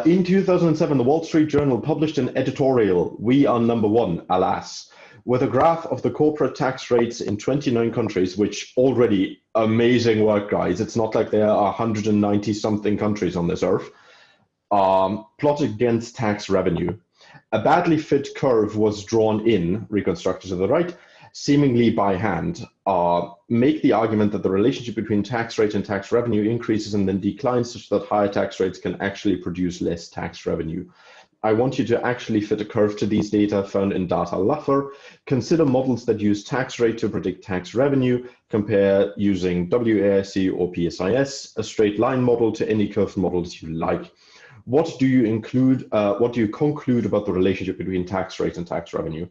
In 2007, the Wall Street Journal published an editorial, "We are number one, alas," with a graph of the corporate tax rates in 29 countries, which already amazing work, guys. It's not like there are 190 something countries on this earth. Plotted against tax revenue. A badly fit curve was drawn in, reconstructed to the right, seemingly by hand. Make the argument that the relationship between tax rate and tax revenue increases and then declines such that higher tax rates can actually produce less tax revenue. I want you to actually fit a curve to these data found in Data Luffer. Consider models that use tax rate to predict tax revenue. Compare using WAIC or PSIS, a straight line model, to any curved models you like. What do you include? What do you conclude about the relationship between tax rate and tax revenue?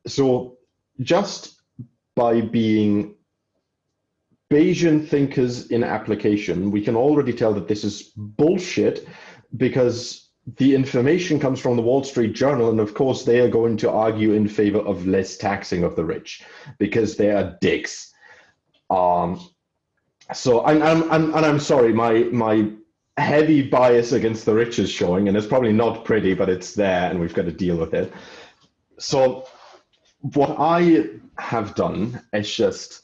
So just by being Bayesian thinkers in application, we can already tell that this is bullshit, because the information comes from the Wall Street Journal, and of course they are going to argue in favor of less taxing of the rich because they are dicks. So I'm sorry, my heavy bias against the rich is showing, and it's probably not pretty, but it's there, and we've got to deal with it. So what I have done is just,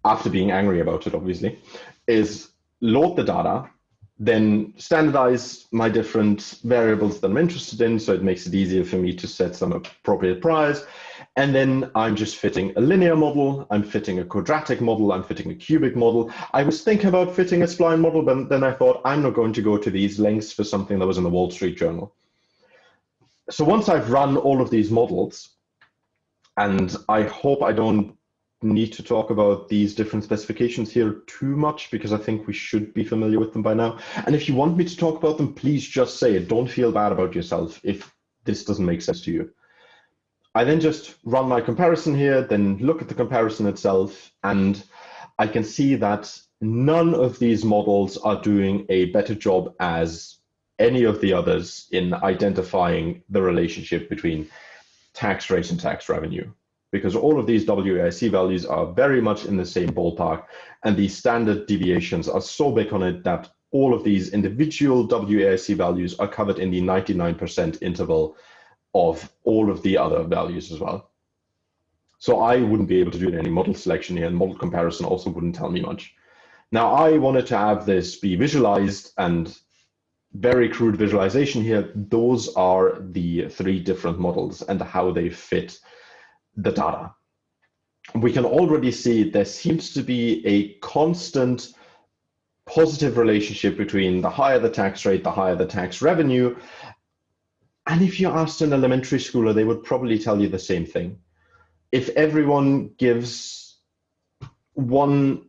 after being angry about it, obviously, is load the data, then standardize my different variables that I'm interested in, so it makes it easier for me to set some appropriate priors, And then I'm just fitting a linear model, I'm fitting a quadratic model, I'm fitting a cubic model. I was thinking about fitting a spline model, but then I thought I'm not going to go to these lengths for something that was in the Wall Street Journal. So once I've run all of these models, and I hope I don't need to talk about these different specifications here too much, because I think we should be familiar with them by now. And if you want me to talk about them, please just say it. Don't feel bad about yourself if this doesn't make sense to you. I then just run my comparison here, then look at the comparison itself, and I can see that none of these models are doing a better job as any of the others in identifying the relationship between tax rate and tax revenue, because all of these WAIC values are very much in the same ballpark, and the standard deviations are so big on it that all of these individual WAIC values are covered in the 99% interval of all of the other values as well. So I wouldn't be able to do any model selection here, and model comparison also wouldn't tell me much. Now, I wanted to have this be visualized, and very crude visualization here. Those are the three different models and how they fit the data. We can already see there seems to be a constant positive relationship between the higher the tax rate, the higher the tax revenue. And if you asked an elementary schooler, they would probably tell you the same thing. If everyone gives one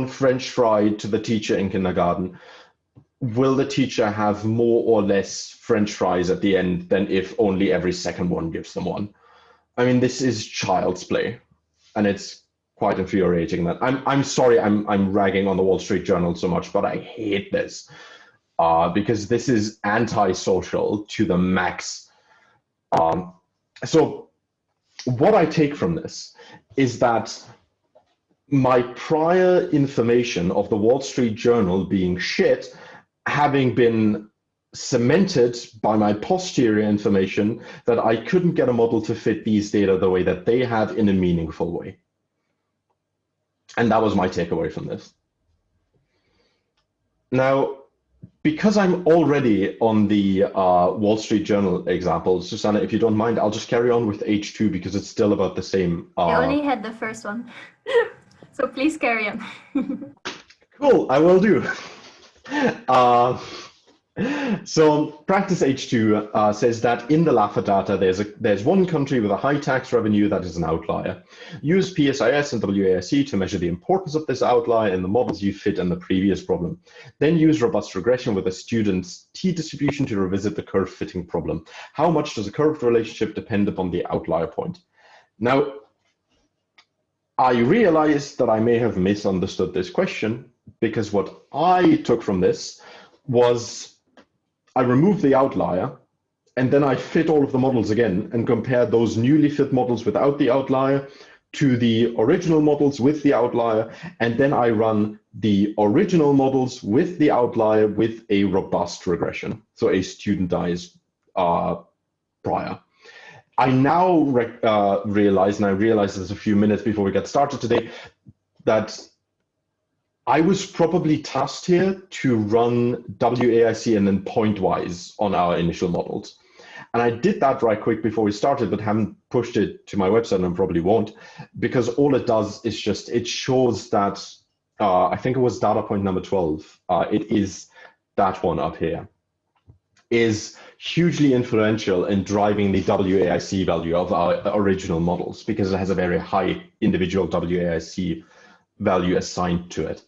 French fry to the teacher in kindergarten, will the teacher have more or less French fries at the end than if only every second one gives them one? I mean, this is child's play, and it's quite infuriating. That I'm sorry, I'm ragging on the Wall Street Journal so much, but I hate this because this is anti-social to the max. So what I take from this is that my prior information of the Wall Street Journal being shit having been cemented by my posterior information that I couldn't get a model to fit these data the way that they have in a meaningful way. And that was my takeaway from this. Now, because I'm already on the Wall Street Journal example, Susanna, if you don't mind, I'll just carry on with H2 because it's still about the same. I only had the first one, so please carry on. Cool, I will do. So practice H2 says that in the LAFA data, there's one country with a high tax revenue that is an outlier. Use PSIS and WAIC to measure the importance of this outlier in the models you fit in the previous problem. Then use robust regression with a student's t-distribution to revisit the curve fitting problem. How much does a curved relationship depend upon the outlier point? Now, I realize that I may have misunderstood this question, because what I took from this was I removed the outlier, and then I fit all of the models again and compared those newly fit models without the outlier to the original models with the outlier, and then I run the original models with the outlier with a robust regression, so a studentized prior. I now realize, and I realized this a few minutes before we get started today, that I was probably tasked here to run WAIC and then pointwise on our initial models. And I did that right quick before we started, but haven't pushed it to my website and probably won't, because all it does is just, it shows that, I think it was data point number 12, it is that one up here, is hugely influential in driving the WAIC value of our original models, because it has a very high individual WAIC value assigned to it.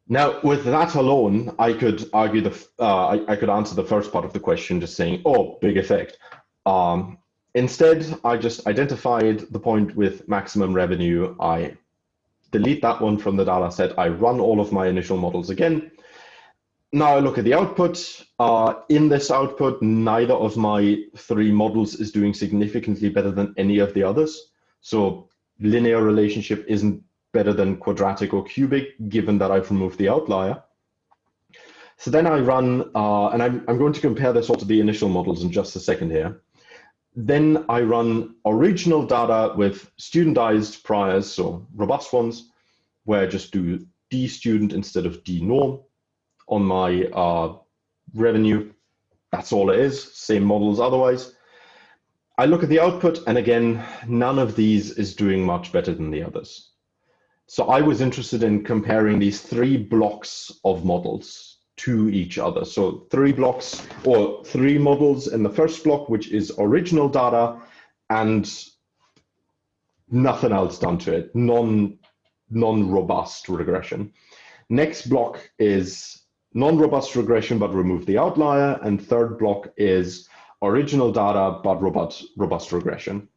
Now, with that alone, I could argue I could answer the first part of the question just saying, oh, big effect. Instead, I just identified the point with maximum revenue. I delete that one from the data set. I run all of my initial models again. Now I look at the output. In this output, neither of my three models is doing significantly better than any of the others. So linear relationship isn't better than quadratic or cubic, given that I've removed the outlier. So then I run, and I'm going to compare this all to the initial models in just a second here. Then I run original data with studentized priors, so robust ones, where I just do D student instead of D norm on my revenue. That's all it is, same models otherwise. I look at the output, and again, none of these is doing much better than the others. So I was interested in comparing these 3 blocks of models to each other. So 3 blocks, or 3 models in the first block, which is original data and nothing else done to it, non-robust regression. Next block is non-robust regression, but remove the outlier. And third block is original data, but robust regression.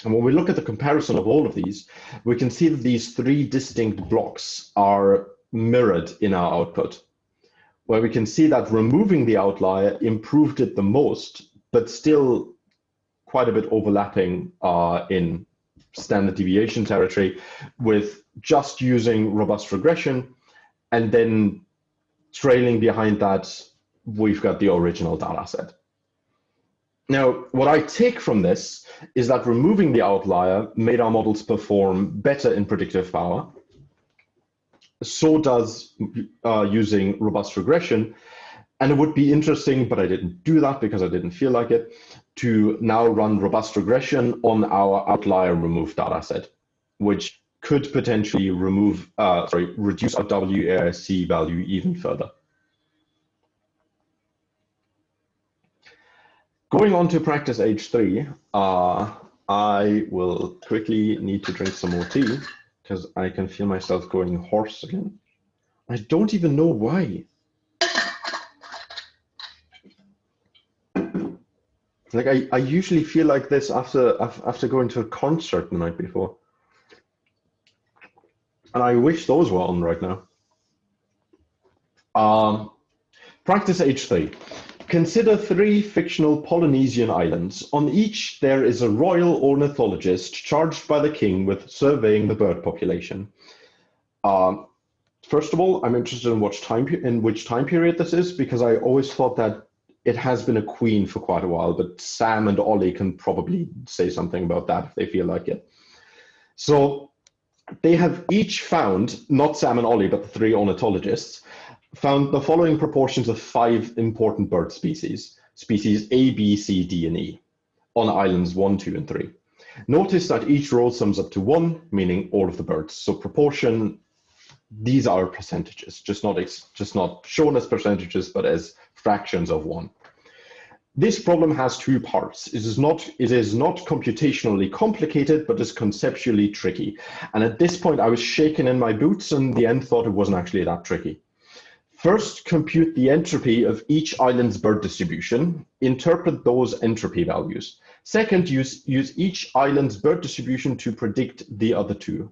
And when we look at the comparison of all of these, we can see that these 3 distinct blocks are mirrored in our output, where we can see that removing the outlier improved it the most, but still quite a bit overlapping in standard deviation territory with just using robust regression, and then trailing behind that, we've got the original data set. Now, what I take from this is that removing the outlier made our models perform better in predictive power. So does using robust regression. And it would be interesting, but I didn't do that because I didn't feel like it, to now run robust regression on our outlier removed data set, which could potentially reduce our WASC value even further. Going on to practice H3, I will quickly need to drink some more tea because I can feel myself going hoarse again. I don't even know why. Like I usually feel like this after going to a concert the night before. And I wish those were on right now. Practice H3. Consider 3 fictional Polynesian islands. On each, there is a royal ornithologist charged by the king with surveying the bird population. First of all, I'm interested in which time period this is, because I always thought that it has been a queen for quite a while, but Sam and Ollie can probably say something about that if they feel like it. So they have each found, not Sam and Ollie, but the 3 ornithologists, found the following proportions of 5 important bird species, species A, B, C, D, and E, on islands 1, 2, and 3. Notice that each row sums up to 1, meaning all of the birds. So proportion, these are percentages, just not shown as percentages, but as fractions of 1. This problem has 2 parts. It is not computationally complicated, but is conceptually tricky. And at this point, I was shaking in my boots, and in the end thought it wasn't actually that tricky. First, compute the entropy of each island's bird distribution. Interpret those entropy values. Second, use each island's bird distribution to predict the other 2.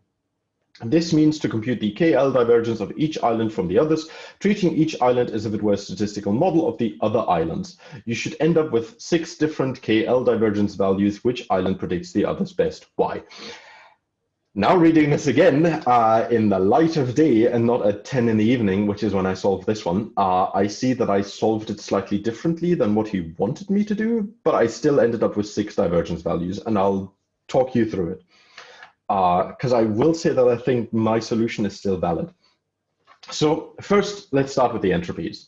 This means to compute the KL divergence of each island from the others, treating each island as if it were a statistical model of the other islands. You should end up with 6 different KL divergence values. Which island predicts the others best? Why? Now reading this again in the light of day and not at 10 in the evening, which is when I solved this one, I see that I solved it slightly differently than what he wanted me to do, but I still ended up with 6 divergence values, and I'll talk you through it. Because I will say that I think my solution is still valid. So first, let's start with the entropies.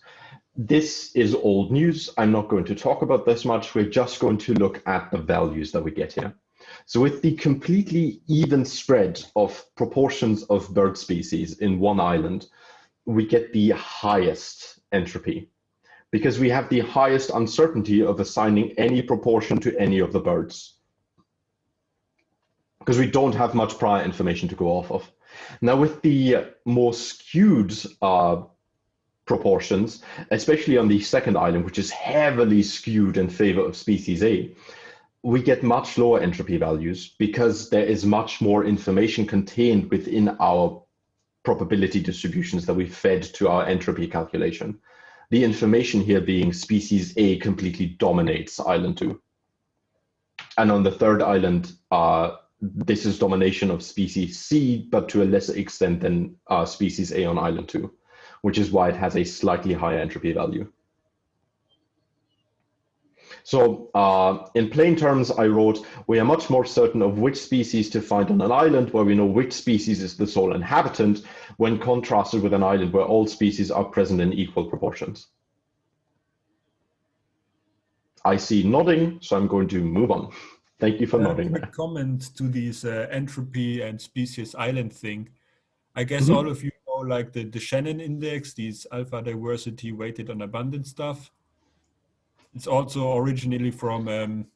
This is old news. I'm not going to talk about this much. We're just going to look at the values that we get here. So with the completely even spread of proportions of bird species in one island, we get the highest entropy because we have the highest uncertainty of assigning any proportion to any of the birds, because we don't have much prior information to go off of. Now with the more skewed proportions, especially on the second island, which is heavily skewed in favor of species A, we get much lower entropy values because there is much more information contained within our probability distributions that we fed to our entropy calculation. The information here being species A completely dominates island 2. And on the third island, this is domination of species C, but to a lesser extent than species A on island 2, which is why it has a slightly higher entropy value. So in plain terms, I wrote, we are much more certain of which species to find on an island where we know which species is the sole inhabitant when contrasted with an island where all species are present in equal proportions. I see nodding, so I'm going to move on. Thank you for nodding Quick there. comment to these entropy and species island thing. I guess Mhm. all of you know like the Shannon index, these alpha diversity weighted on abundance stuff. It's also originally from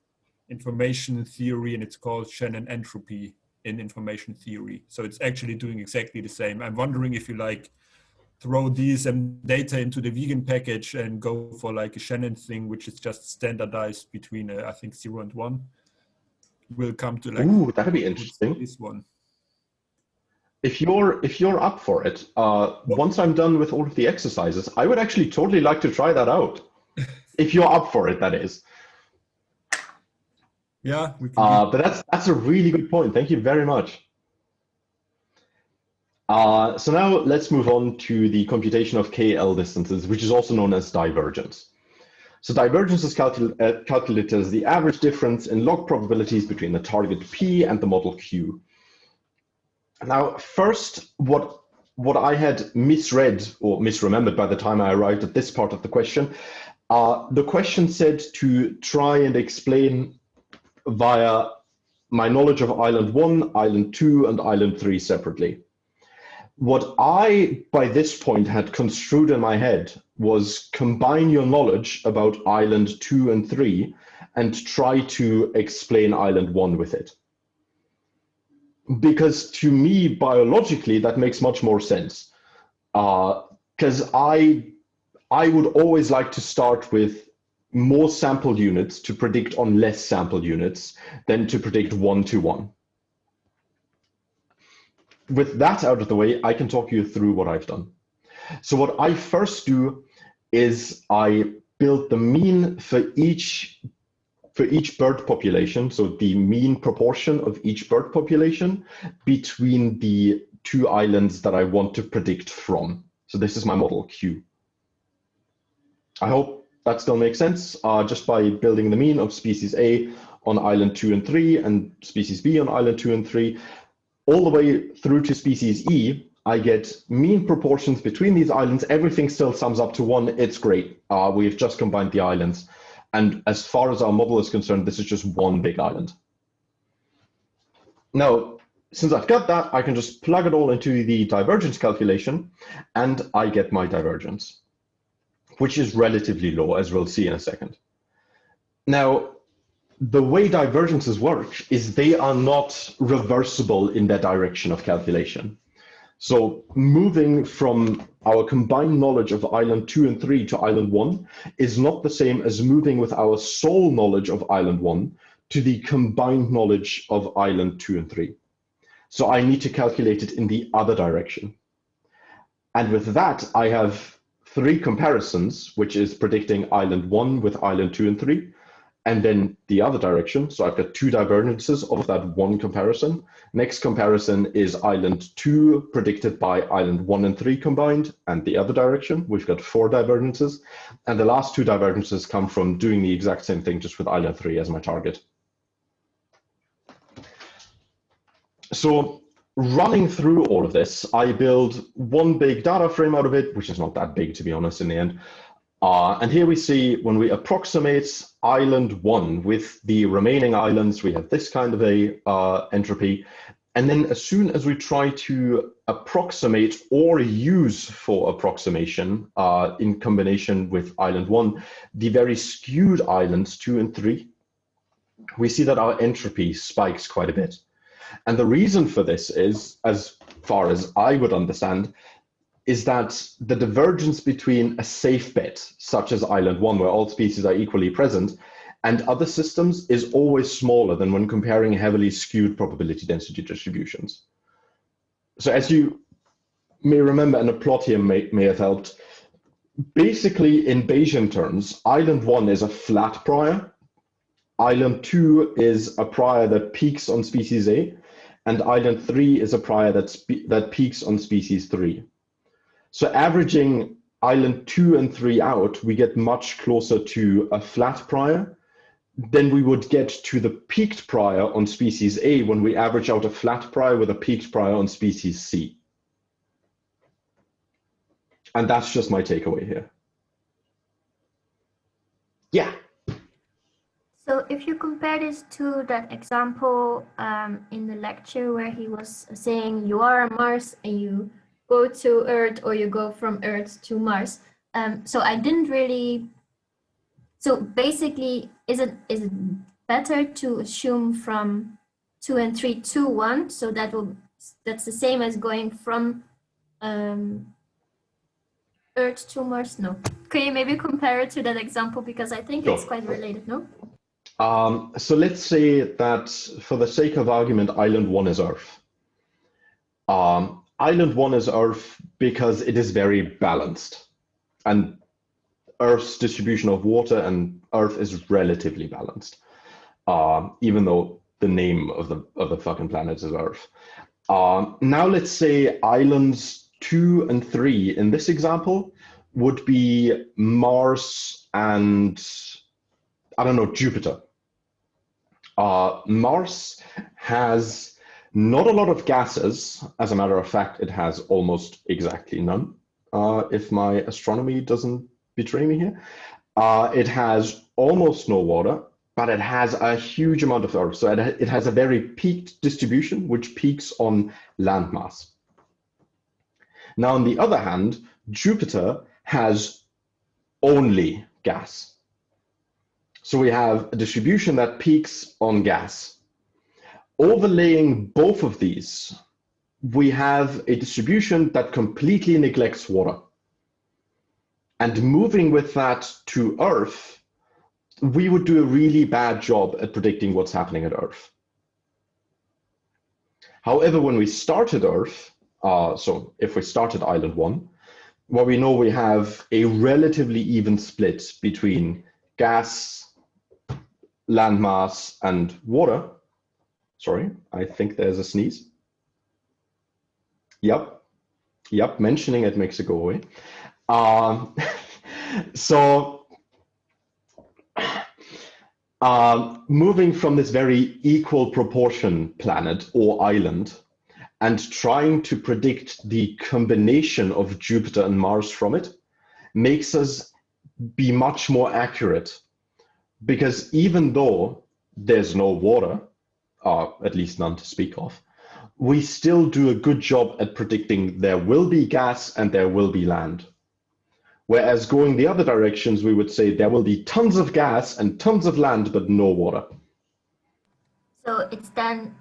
information theory, and it's called Shannon entropy in information theory. So it's actually doing exactly the same. I'm wondering if you like throw these data into the vegan package and go for like a Shannon thing, which is just standardized between I think 0 and 1. We'll come to like Ooh, that'd be interesting. this one. If you're up for it, once I'm done with all of the exercises, I would actually totally like to try that out. If you're up for it, that is. Yeah, we can. But that's a really good point. Thank you very much. So now let's move on to the computation of KL distances, which is also known as divergence. So divergence is calculated as the average difference in log probabilities between the target P and the model Q. Now, first, what I had misread or misremembered by the time I arrived at this part of the question said to try and explain via my knowledge of island 1, island 2, and island 3 separately. What I, by this point, had construed in my head was combine your knowledge about island 2 and 3 and try to explain island 1 with it. Because to me, biologically, that makes much more sense. Because I would always like to start with more sample units to predict on less sample units than to predict 1-to-1. With that out of the way, I can talk you through what I've done. So what I first do is I build the mean for each bird population, so the mean proportion of each bird population between the two islands that I want to predict from. So this is my model Q. I hope that still makes sense. Just by building the mean of species A on island 2 and 3 and species B on island 2 and 3, all the way through to species E, I get mean proportions between these islands. Everything still sums up to 1. It's great. We've just combined the islands. And as far as our model is concerned, this is just one big island. Now, since I've got that, I can just plug it all into the divergence calculation, and I get my divergence, which is relatively low, as we'll see in a second. Now, the way divergences work is they are not reversible in their direction of calculation. So moving from our combined knowledge of island 2 and 3 to island 1 is not the same as moving with our sole knowledge of island 1 to the combined knowledge of island 2 and 3. So I need to calculate it in the other direction. And with that, I have 3 comparisons, which is predicting island 1 with island 2 and 3, and then the other direction. So I've got 2 divergences of that one comparison. Next comparison is island 2 predicted by island 1 and 3 combined, and the other direction. We've got 4 divergences. And the last 2 divergences come from doing the exact same thing, just with island 3 as my target. So running through all of this, I build one big data frame out of it, which is not that big, to be honest, in the end. And here we see when we approximate island 1 with the remaining islands, we have this kind of a entropy. And then as soon as we try to approximate or use for approximation in combination with island 1, the very skewed islands 2 and 3, we see that our entropy spikes quite a bit. And the reason for this is, as far as I would understand, is that the divergence between a safe bet, such as island 1, where all species are equally present, and other systems is always smaller than when comparing heavily skewed probability density distributions. So as you may remember, and a plot here may have helped, basically in Bayesian terms, island 1 is a flat prior, island 2 is a prior that peaks on species A, and island 3 is a prior that peaks on species 3. So averaging island 2 and 3 out, we get much closer to a flat prior than we would get to the peaked prior on species A when we average out a flat prior with a peaked prior on species C. And that's just my takeaway here. Yeah. So if you compare this to that example in the lecture where he was saying you are on Mars and you go to Earth or you go from Earth to Mars. So I didn't really, so basically, is it better to assume from 2 and 3 to 1? So that's the same as going from Earth to Mars? No. Could you maybe compare it to that example? Because I think it's Sure. quite related, no? So let's say that for the sake of argument, island 1 is Earth. Island 1 is Earth because it is very balanced. And Earth's distribution of water and Earth is relatively balanced, even though the name of the fucking planet is Earth. Now let's say islands 2 and 3 in this example would be Mars and, I don't know, Jupiter. Mars has not a lot of gases. As a matter of fact, it has almost exactly none, if my astronomy doesn't betray me here. It has almost no water, but it has a huge amount of Earth. So it has a very peaked distribution, which peaks on landmass. Now, on the other hand, Jupiter has only gas. So we have a distribution that peaks on gas. Overlaying both of these, we have a distribution that completely neglects water. And moving with that to Earth, we would do a really bad job at predicting what's happening at Earth. However, when we started Earth, so if we started Island 1, well, we know we have a relatively even split between gas, landmass, and water. Sorry, I think there's a sneeze. Yep, mentioning it makes it go away. So moving from this very equal proportion planet or island and trying to predict the combination of Jupiter and Mars from it makes us be much more accurate, because even though there's no water, at least none to speak of, we still do a good job at predicting there will be gas and there will be land. Whereas going the other directions, we would say there will be tons of gas and tons of land, but no water. So it's then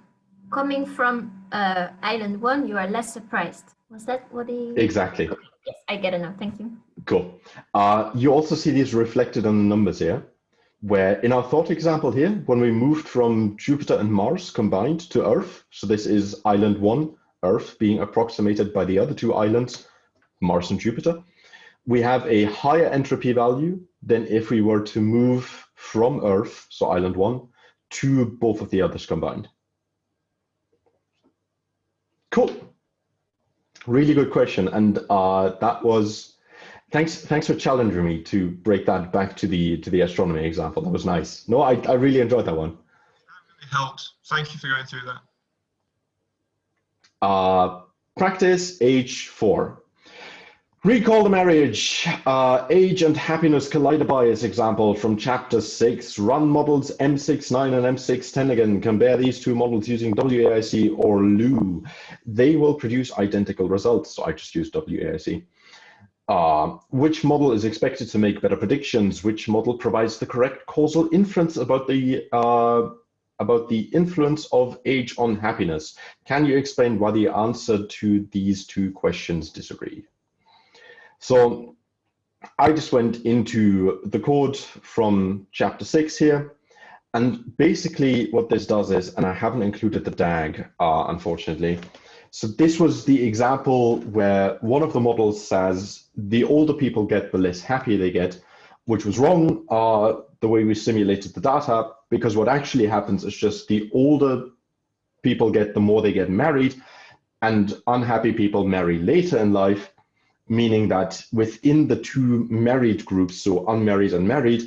coming from Island 1, you are less surprised. Was that what he... Exactly. Okay. Yes, I get it now. Thank you. Cool. You also see these reflected on the numbers here, where in our thought example here, when we moved from Jupiter and Mars combined to Earth, so this is Island 1, Earth, being approximated by the other two islands, Mars and Jupiter, we have a higher entropy value than if we were to move from Earth, so Island 1, to both of the others combined. Cool. Really good question. And that was, thanks for challenging me to break that back to the astronomy example. That was nice. No, I really enjoyed that one. That really helped. Thank you for going through that. Practice age 4. Recall the marriage, age and happiness collider bias example from chapter 6. Run models M69 and M610 again. Compare these two models using WAIC or LU. They will produce identical results. So I just used WAIC. Which model is expected to make better predictions? Which model provides the correct causal inference about the influence of age on happiness? Can you explain why the answer to these two questions disagree? So I just went into the code from chapter 6 here, and basically what this does is, and I haven't included the DAG, unfortunately. So this was the example where one of the models says the older people get, the less happy they get, which was wrong the way we simulated the data, because what actually happens is just the older people get, the more they get married, and unhappy people marry later in life, meaning that within the two married groups, so unmarried and married,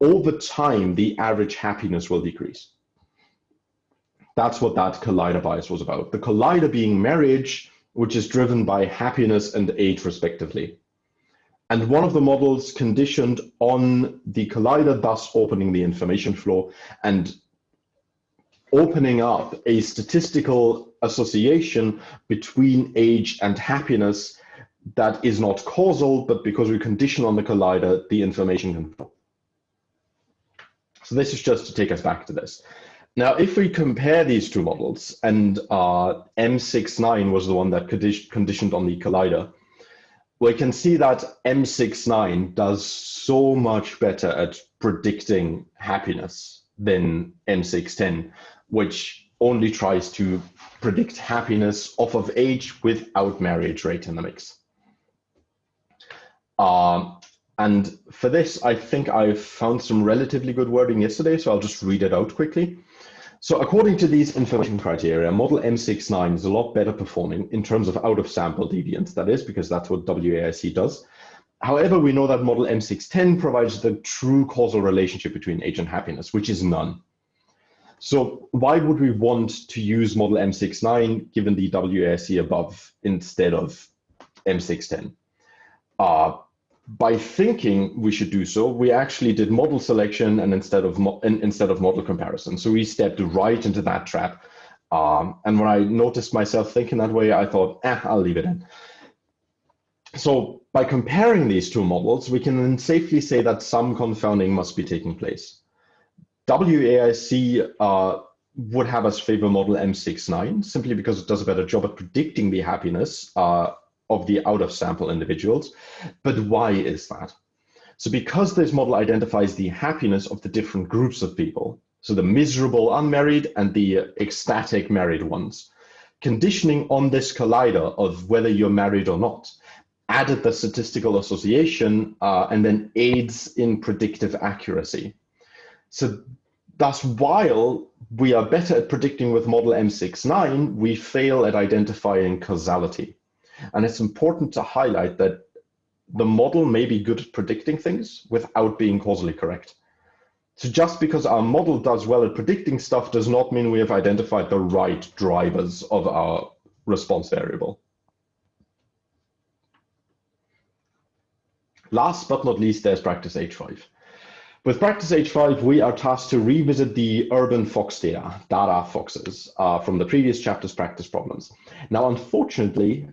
over time, the average happiness will decrease. That's what that collider bias was about. The collider being marriage, which is driven by happiness and age respectively. And one of the models conditioned on the collider, thus opening the information flow and opening up a statistical association between age and happiness that is not causal, but because we condition on the collider, the information can flow. So this is just to take us back to this. Now, if we compare these two models, and M69 was the one that conditioned on the collider, we can see that M69 does so much better at predicting happiness than M610, which only tries to predict happiness off of age without marriage rate in the mix. And for this, I think I found some relatively good wording yesterday, so I'll just read it out quickly. So according to these information criteria, model M69 is a lot better performing in terms of out-of-sample deviance, that is, because that's what WAIC does. However, we know that model M610 provides the true causal relationship between age and happiness, which is none. So why would we want to use model M69 given the WAIC above instead of M610? By thinking we should do so, we actually did model selection and instead of model comparison. So we stepped right into that trap. And when I noticed myself thinking that way, I thought, I'll leave it in. So by comparing these two models, we can then safely say that some confounding must be taking place. WAIC would have us favor model M69 simply because it does a better job at predicting the happiness of the out-of-sample individuals. But why is that? So because this model identifies the happiness of the different groups of people, so the miserable unmarried and the ecstatic married ones, conditioning on this collider of whether you're married or not, added the statistical association and then aids in predictive accuracy. So thus, while we are better at predicting with model M69, we fail at identifying causality. And it's important to highlight that the model may be good at predicting things without being causally correct. So just because our model does well at predicting stuff does not mean we have identified the right drivers of our response variable. Last but not least, there's practice H5. With practice H5, we are tasked to revisit the urban fox data foxes from the previous chapter's practice problems. Now, unfortunately,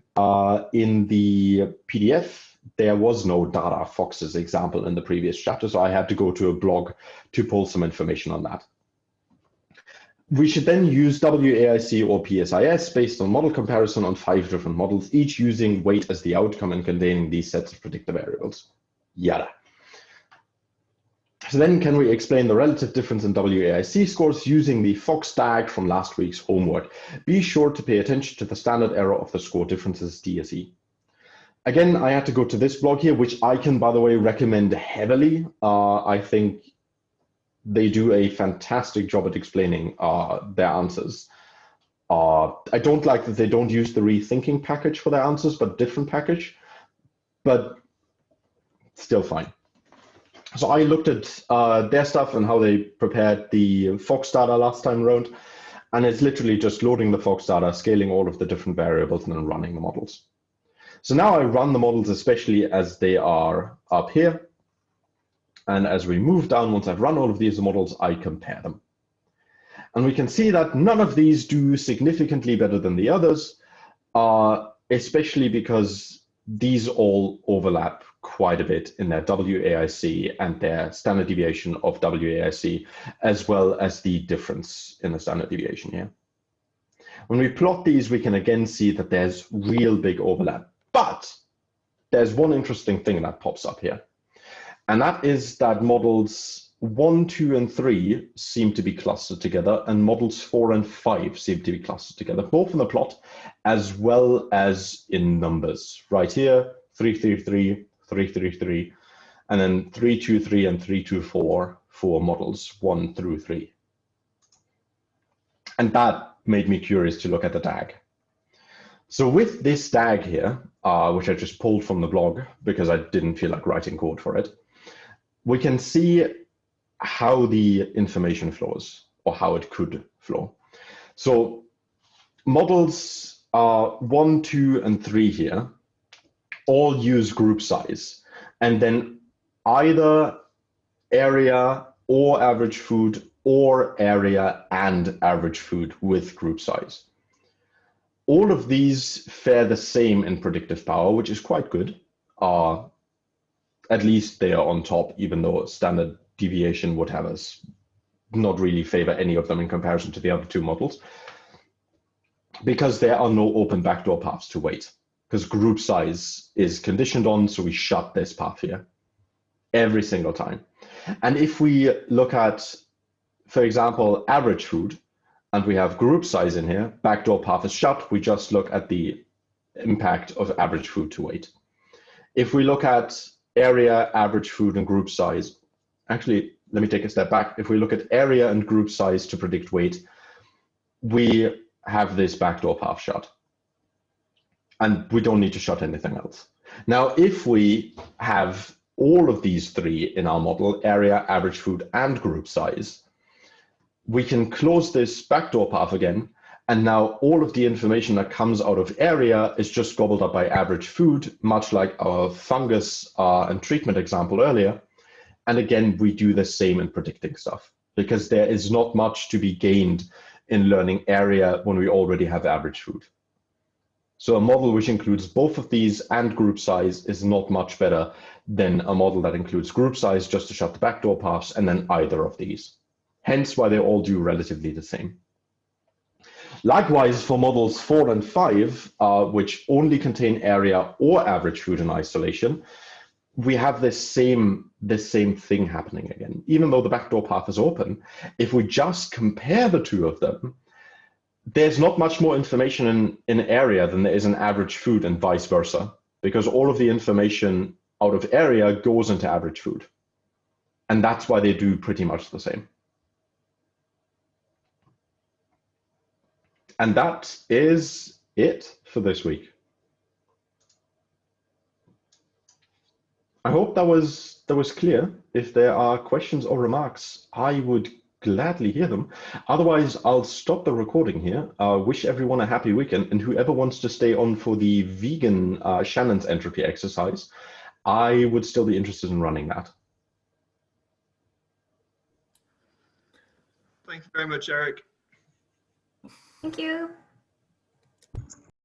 in the PDF, there was no data foxes example in the previous chapter, so I had to go to a blog to pull some information on that. We should then use WAIC or PSIS based on model comparison on 5 different models, each using weight as the outcome and containing these sets of predictor variables. Yada. So then can we explain the relative difference in WAIC scores using the Fox DAG from last week's homework? Be sure to pay attention to the standard error of the score differences DSE. Again, I had to go to this blog here, which I can, by the way, recommend heavily. I think they do a fantastic job at explaining their answers. I don't like that they don't use the rethinking package for their answers, but different package, but still fine. So I looked at their stuff and how they prepared the Fox data last time around, and it's literally just loading the Fox data, scaling all of the different variables, and then running the models. So now I run the models, especially as they are up here. And as we move down, once I've run all of these models, I compare them. And we can see that none of these do significantly better than the others, especially because these all overlap quite a bit in their WAIC and their standard deviation of WAIC, as well as the difference in the standard deviation here. When we plot these, we can again see that there's real big overlap. But there's one interesting thing that pops up here. And that is that models 1, 2, and 3 seem to be clustered together, and models 4 and 5 seem to be clustered together, both in the plot as well as in numbers. Right here, 333, 333, and then 323 and 324 for models 1 through 3. And that made me curious to look at the DAG. So with this DAG here, which I just pulled from the blog because I didn't feel like writing code for it, we can see how the information flows, or how it could flow. So models 1, 2, and 3 here all use group size. and then either area or average food, or area and average food with group size. All of these fare the same in predictive power, which is quite good. At least they are on top, even though standard deviation would have us not really favor any of them in comparison to the other two models, because there are no open backdoor paths to weight, because group size is conditioned on, so we shut this path here every single time. And if we look at, for example, average food, and we have group size in here, backdoor path is shut, we just look at the impact of average food to weight. If we look at area, average food, and group size, actually, let me take a step back. If we look at area and group size to predict weight, we have this backdoor path shut. And we don't need to shut anything else. Now, if we have all of these three in our model, area, average food, and group size, we can close this backdoor path again, and now all of the information that comes out of area is just gobbled up by average food, much like our fungus and treatment example earlier. And again, we do the same in predicting stuff, because there is not much to be gained in learning area when we already have average food. So a model which includes both of these and group size is not much better than a model that includes group size just to shut the backdoor paths and then either of these. Hence why they all do relatively the same. Likewise, for models 4 and 5, which only contain area or average food in isolation, we have this same thing happening again. Even though the backdoor path is open, if we just compare the two of them, there's not much more information in area than there is in average food, and vice versa, because all of the information out of area goes into average food. And that's why they do pretty much the same. And that is it for this week. I hope that was clear. If there are questions or remarks, I would gladly hear them. Otherwise, I'll stop the recording here. Wish everyone a happy weekend, and whoever wants to stay on for the vegan Shannon's entropy exercise, I would still be interested in running that. Thank you very much, Eric. Thank you.